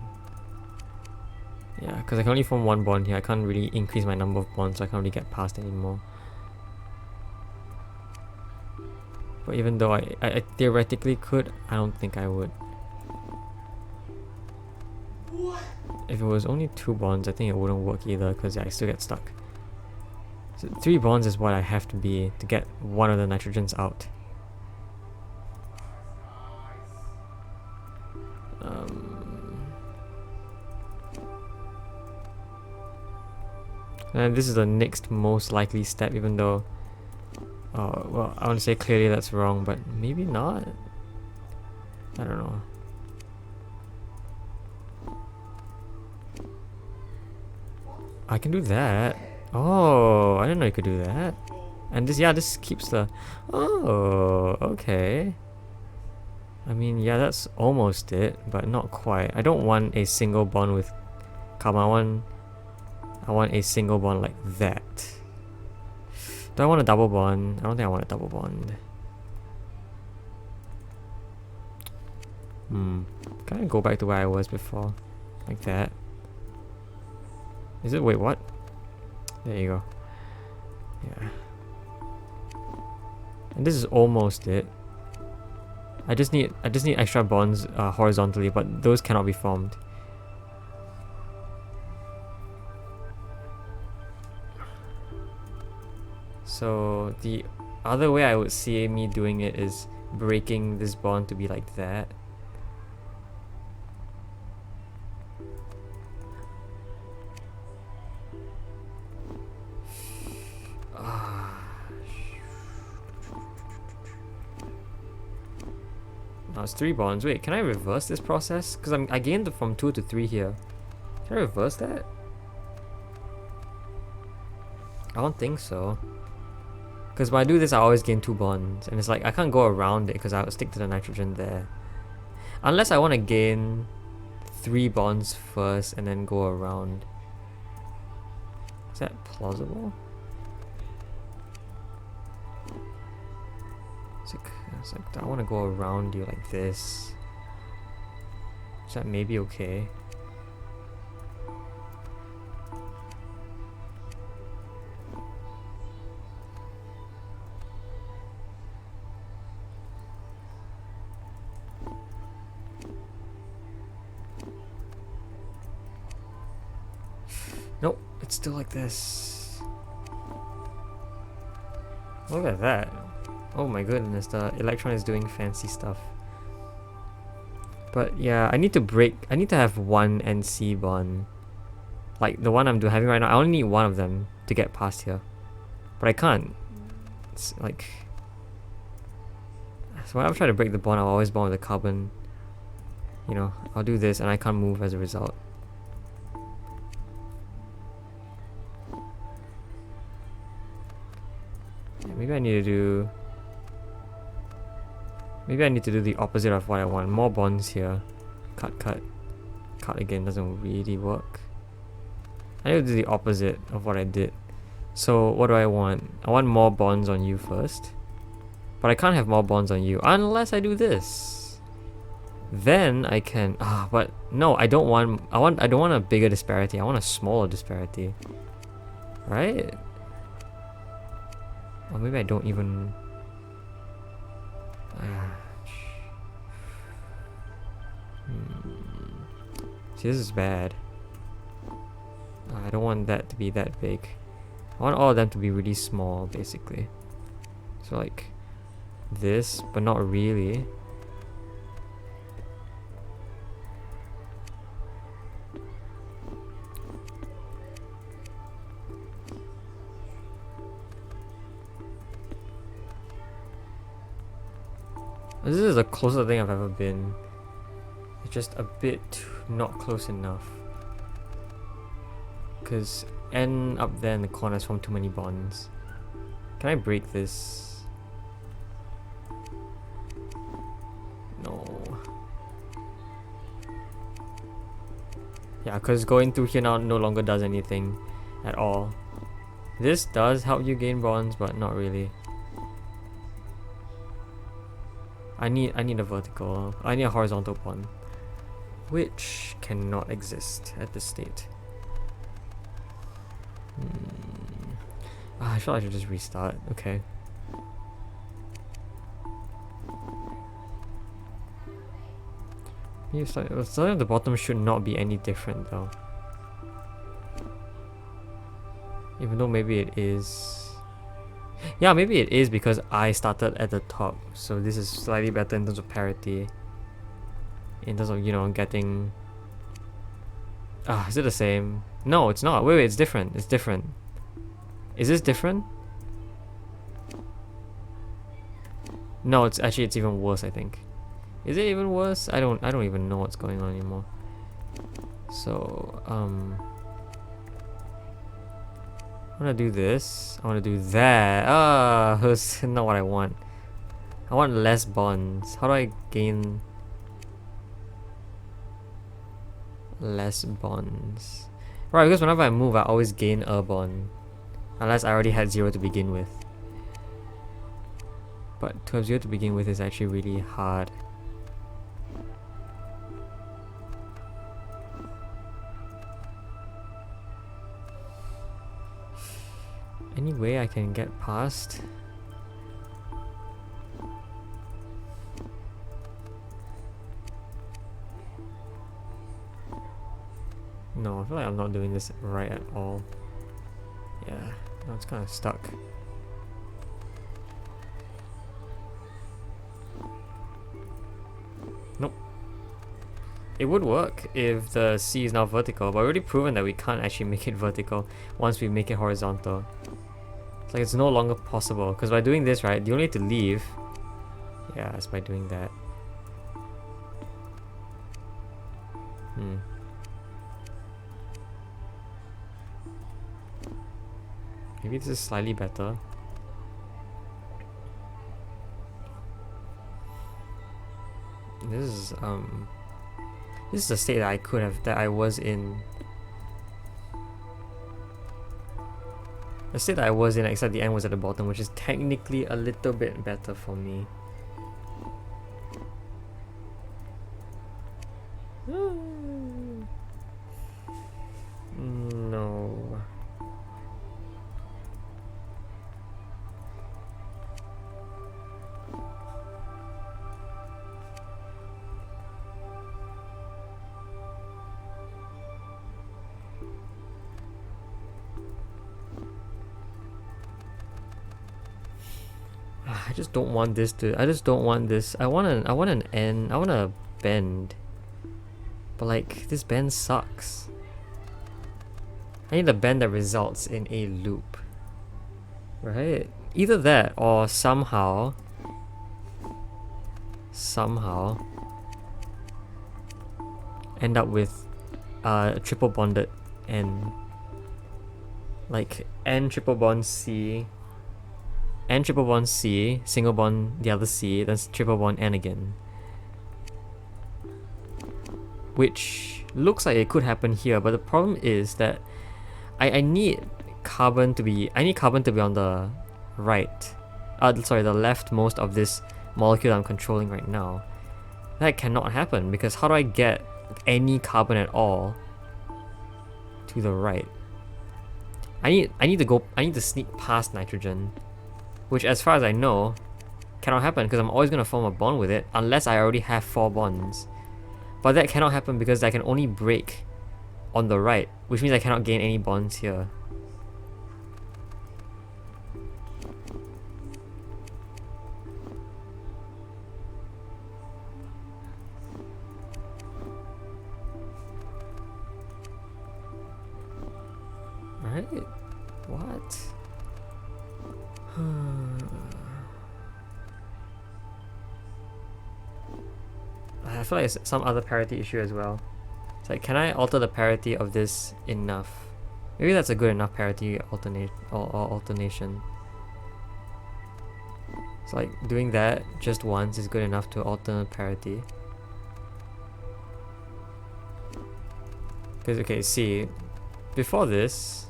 Speaker 1: Yeah, because I can only form one bond here. I can't really increase my number of bonds, so I can't really get past anymore. But even though I theoretically could, I don't think I would. If it was only 2 bonds, I think it wouldn't work either, because I still get stuck. So 3 bonds is what I have to be to get one of the nitrogens out. And this is the next most likely step, even though, well, I want to say clearly that's wrong, but maybe not. I don't know. I can do that. Oh, I didn't know you could do that. And this, yeah, this keeps the... Oh, okay. I mean, yeah, that's almost it, but not quite. I don't want a single bond with carbon. I want a single bond like that. Do I want a double bond? I don't think I want a double bond. Can I go back to where I was before? Like that. Is it? Wait, what? There you go. Yeah. And this is almost it. I just need extra bonds horizontally, but those cannot be formed. So the other way I would see me doing it is breaking this bond to be like that. Now it's 3 bonds. Wait, can I reverse this process? Because I gained from 2 to 3 here. Can I reverse that? I don't think so. Because when I do this, I always gain 2 bonds. And it's like, I can't go around it because I'll stick to the nitrogen there. Unless I want to gain 3 bonds first and then go around. Is that plausible? It's like I want to go around you like this. Is that maybe okay? Nope, it's still like this. Look at that. Oh my goodness, the electron is doing fancy stuff. But yeah, I need to have one NC bond. Like the one I'm having right now, I only need one of them to get past here. But I can't. It's like... So when I try to break the bond, I'll always bond with the carbon. You know, I'll do this and I can't move as a result. Yeah, maybe I need to do the opposite of what I want. More bonds here. Cut, cut. Cut again doesn't really work. I need to do the opposite of what I did. So what do I want? I want more bonds on you first. But I can't have more bonds on you unless I do this. Then I can... but no, I don't want a bigger disparity. I want a smaller disparity. Right? Or maybe I don't even... See, this is bad. I don't want that to be that big. I want all of them to be really small, basically. So like this, but not really. This is the closest thing I've ever been. It's just a bit not close enough. Because N up there in the corners form too many bonds. Can I break this? No. Yeah, because going through here now no longer does anything at all. This does help you gain bonds, but not really. I need a vertical. I need a horizontal bond, which cannot exist at this state. I feel like I should just restart. Okay. Something at the bottom should not be any different though. Even though maybe it is. Yeah, maybe it is because I started at the top. So this is slightly better in terms of parity. in terms of, you know, getting... is it the same? No, it's not. Wait, it's different. It's different. Is this different? No, it's even worse, I think. Is it even worse? I don't even know what's going on anymore. So, I wanna do this. I wanna do that. That's not what I want. I want less bonds. How do I gain less bonds? Right, because whenever I move, I always gain a bond. Unless I already had 0 to begin with. But to have 0 to begin with is actually really hard. Any way I can get past? No, I feel like I'm not doing this right at all. Yeah, no, it's kind of stuck. Nope. It would work if the C is now vertical, but we've already proven that we can't actually make it vertical once we make it horizontal. It's like it's no longer possible, because by doing this, right, you only need to leave. Yeah, it's by doing that. Maybe this is slightly better. This is the state that I could have, that I was in. The state that I was in, except the end was at the bottom, which is technically a little bit better for me. No. I just don't want this to. I just don't want this. I want an end. I want a bend. But like, this bend sucks. I need a bend that results in a loop. Right? Either that or somehow end up with triple bonded N. Like N triple bond C. N triple bond C, single bond the other C, then triple bond N again. Which looks like it could happen here, but the problem is that I need carbon to be on the right. Sorry, the leftmost of this molecule I'm controlling right now. That cannot happen, because how do I get any carbon at all to the right? I need to sneak past nitrogen, which as far as I know cannot happen, because I'm always going to form a bond with it unless I already have 4 bonds. But that cannot happen because I can only break on the right, which means I cannot gain any bonds here. Right? What? I feel like it's some other parity issue as well. It's like, can I alter the parity of this enough? Maybe that's a good enough parity alternation. It's like doing that just once is good enough to alter parity. Because okay, see, before this,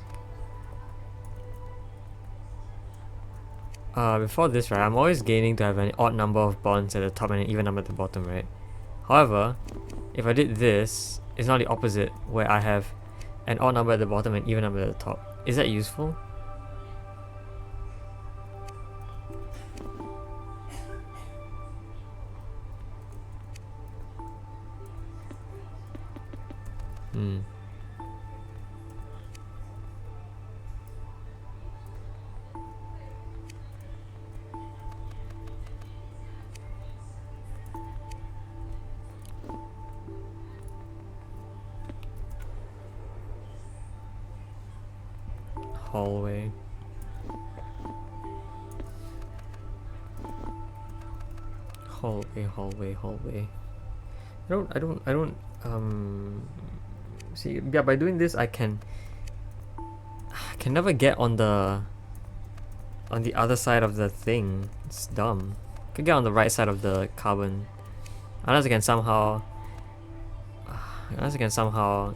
Speaker 1: right, I'm always gaining to have an odd number of bonds at the top and an even number at the bottom, right? However, if I did this, it's not the opposite, where I have an odd number at the bottom and even number at the top. Is that useful? hallway. Hallway. I don't see, yeah, by doing this I can never get on the other side of the thing. It's dumb. I can get on the right side of the carbon. Unless I can somehow,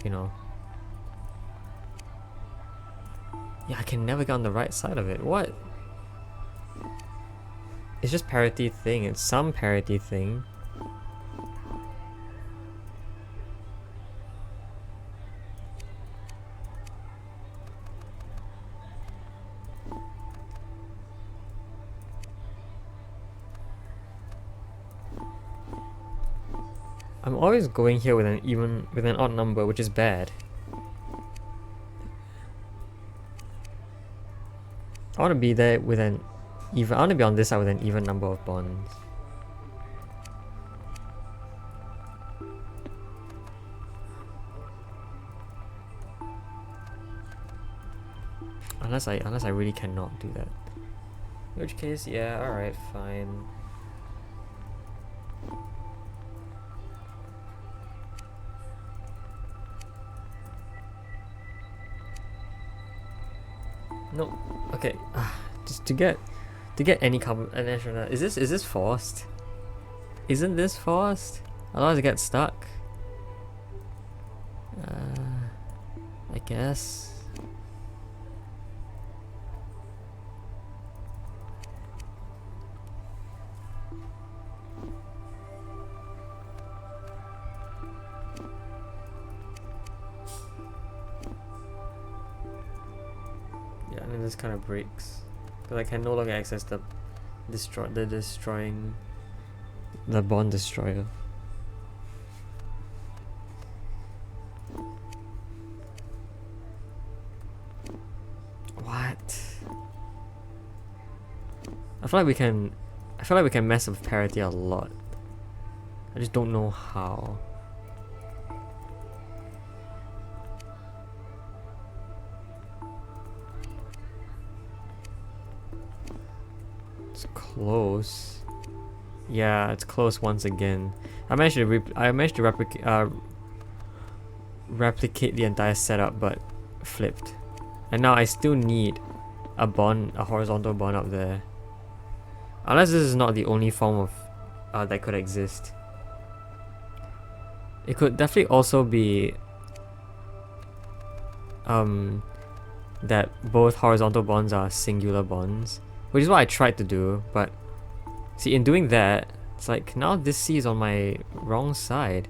Speaker 1: you know. Yeah, I can never get on the right side of it. What? It's just parity thing. It's some parity thing. I'm always going here with an odd number, which is bad. I want to be there with an even. I want to be on this side with an even number of bonds. Unless I really cannot do that. In which case, yeah, alright, fine. No, okay. Just to get any carbon. Is this forced? Isn't this forced? Otherwise, I get stuck. I guess. Yeah, and then this kind of breaks because I can no longer access the destroying the bond destroyer. What? I feel like we can mess with parity a lot. I just don't know how. It's close. Yeah, it's close once again. I managed to replicate the entire setup, but flipped. And now I still need a horizontal bond up there. Unless this is not the only form of that could exist. It could definitely also be that both horizontal bonds are singular bonds, which is what I tried to do, but see, in doing that, it's like now this C is on my wrong side,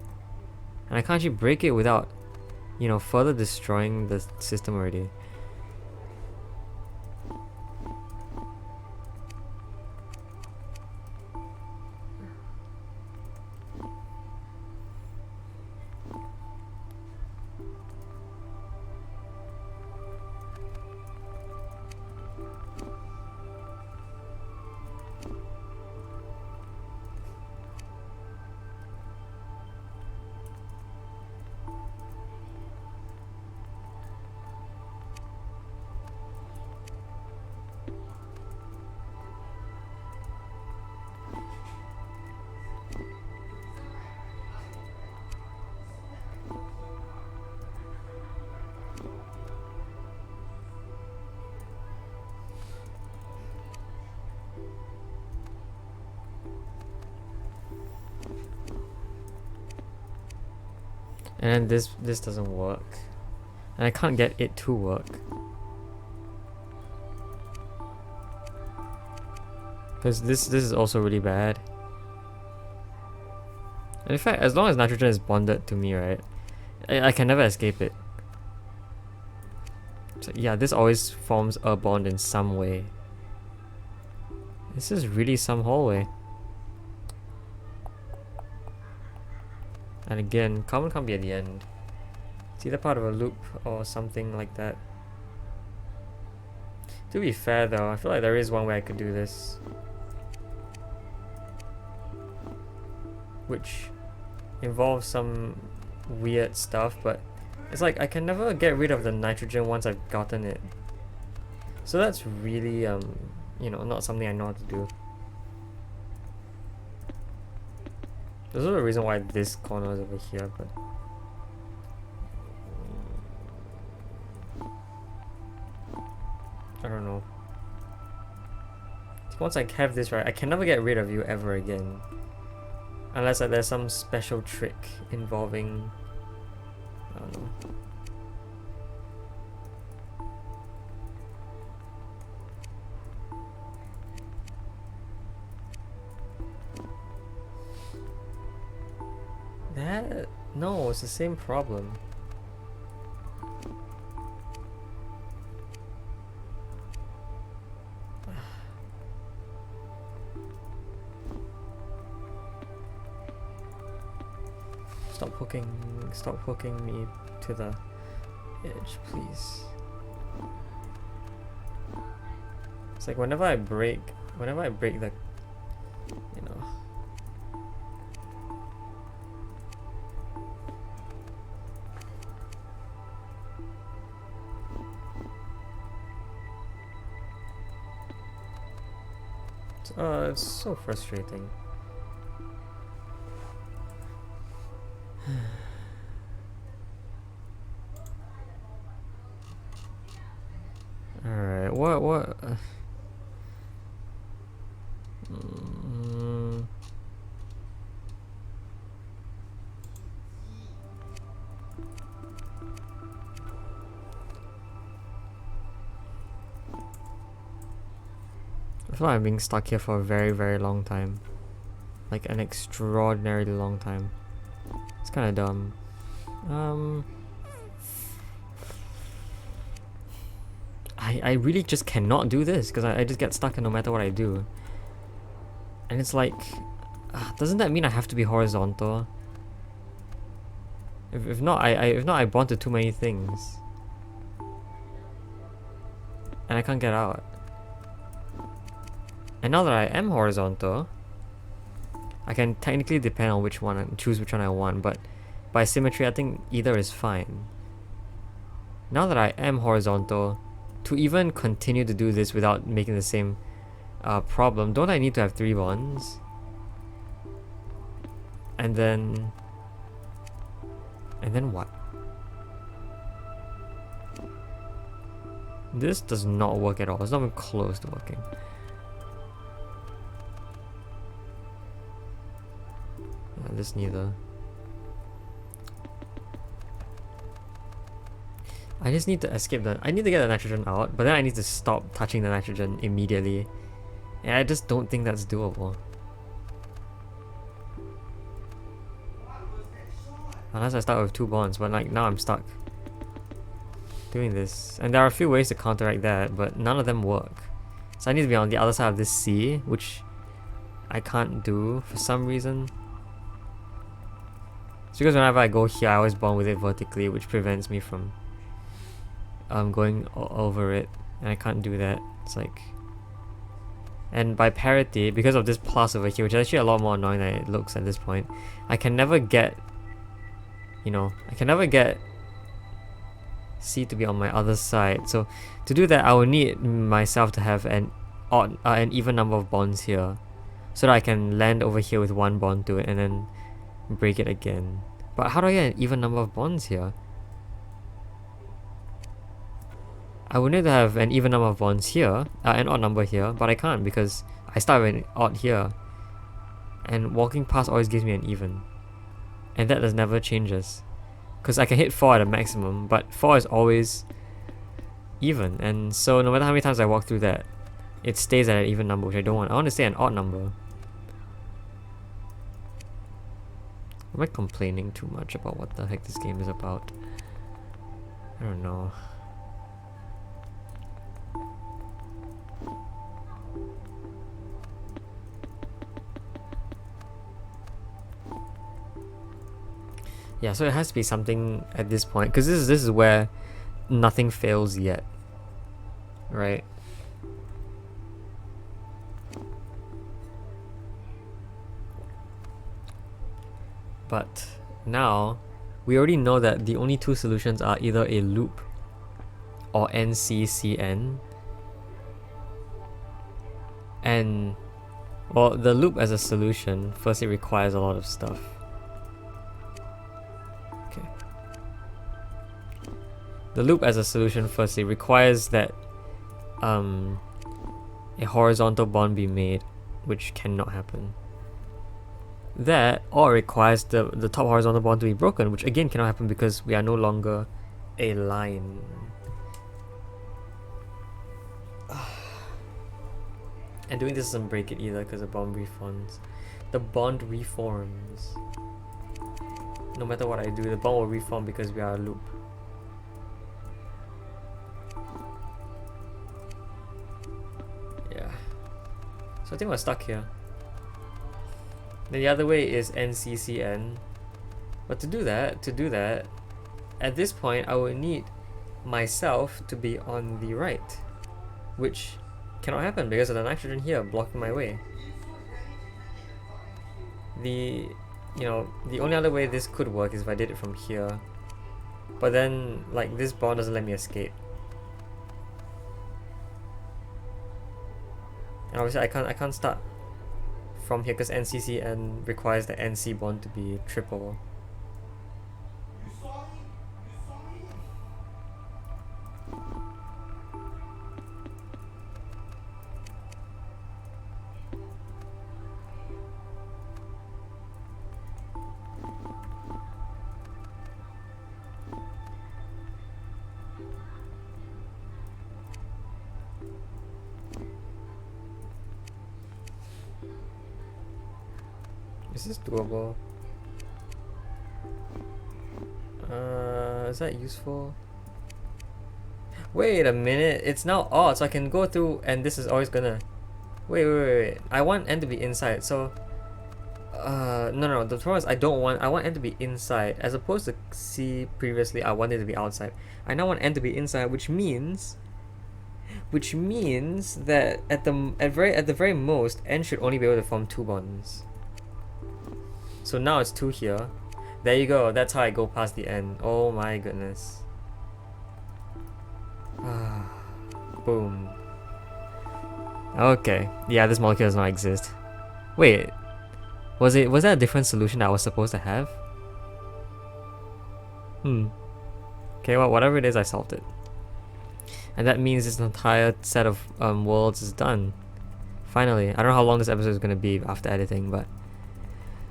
Speaker 1: and I can't actually break it without, you know, further destroying the system already. And then this doesn't work, and I can't get it to work because this is also really bad. And in fact, as long as nitrogen is bonded to me, right, I can never escape it. So yeah, this always forms a bond in some way. This is really some hallway. And again, carbon can't be at the end. It's either part of a loop or something like that. To be fair though, I feel like there is one way I could do this, which involves some weird stuff, but it's like I can never get rid of the nitrogen once I've gotten it. So that's really you know, not something I know how to do. There's also a reason why this corner is over here, but I don't know. Once I have this right, I can never get rid of you ever again. Unless there's some special trick involving, I don't know. That, no, it's the same problem. Stop hooking me to the edge, please. It's like whenever I break the, you know. It's so frustrating. Alright, what? I feel like I'm being stuck here for a very, very long time. Like an extraordinarily long time. It's kind of dumb. I really just cannot do this because I just get stuck no matter what I do. And it's like, doesn't that mean I have to be horizontal? If not, I bond to too many things. And I can't get out. And now that I am horizontal, I can technically depend on which one and choose which one I want, but by symmetry I think either is fine. Now that I am horizontal, to even continue to do this without making the same problem, don't I need to have 3 bonds? And then what? This does not work at all. It's not even close to working. Yeah, this neither. I just need to escape I need to get the nitrogen out, but then I need to stop touching the nitrogen immediately. And I just don't think that's doable. Unless I start with 2 bonds, but like now I'm stuck doing this. And there are a few ways to counteract that, but none of them work. So I need to be on the other side of this C, which I can't do for some reason. It's because whenever I go here, I always bond with it vertically, which prevents me from going over it, and I can't do that. It's like, and by parity, because of this plus over here, which is actually a lot more annoying than it looks at this point, I can never get, you know, I can never get C to be on my other side. So to do that, I will need myself to have an even number of bonds here, so that I can land over here with 1 bond to it and then break it again. But how do I get an even number of bonds here? I would need to have an even number of bonds here, an odd number here, but I can't because I start with an odd here. And walking past always gives me an even. And that never changes. Because I can hit 4 at a maximum, but 4 is always even. And so no matter how many times I walk through that, it stays at an even number, which I don't want. I want to stay an odd number. Am I complaining too much about what the heck this game is about? I don't know. Yeah, so it has to be something at this point, because this is where nothing fails yet, right? But now we already know that the only 2 solutions are either a loop or NCCN, And well, the loop as a solution firstly requires a lot of stuff. Okay. The loop as a solution firstly requires that a horizontal bond be made, which cannot happen. That or requires the top horizontal bond to be broken, which again cannot happen because we are no longer a line. And doing this doesn't break it either because the bond reforms. The bond reforms. No matter what I do, the bond will reform because we are a loop. Yeah. So I think we're stuck here. Then the other way is NCCN. But to do that, at this point I will need myself to be on the right, which cannot happen because of the nitrogen here blocking my way. The only other way this could work is if I did it from here, but then like this bond doesn't let me escape, and obviously I can't start from here because NCCN requires the NC bond to be triple. Is this doable? Is that useful? Wait a minute, it's now odd, so I can go through and this is always gonna... Wait. I want N to be inside, so... No, the problem is I want N to be inside, as opposed to C previously I wanted it to be outside. I now want N to be inside, which means that at the very most, N should only be able to form 2 bonds. So now it's 2 here. There you go, that's how I go past the end. Oh my goodness. Boom. Okay. Yeah, this molecule does not exist. Wait. Was that a different solution that I was supposed to have? Okay, well, whatever it is, I solved it. And that means this entire set of worlds is done. Finally. I don't know how long this episode is going to be after editing, but...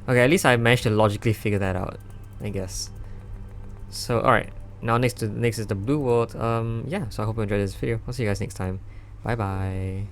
Speaker 1: Okay, at least I managed to logically figure that out, I guess. So, alright. Now next is the blue world. Yeah, so I hope you enjoyed this video. I'll see you guys next time. Bye bye.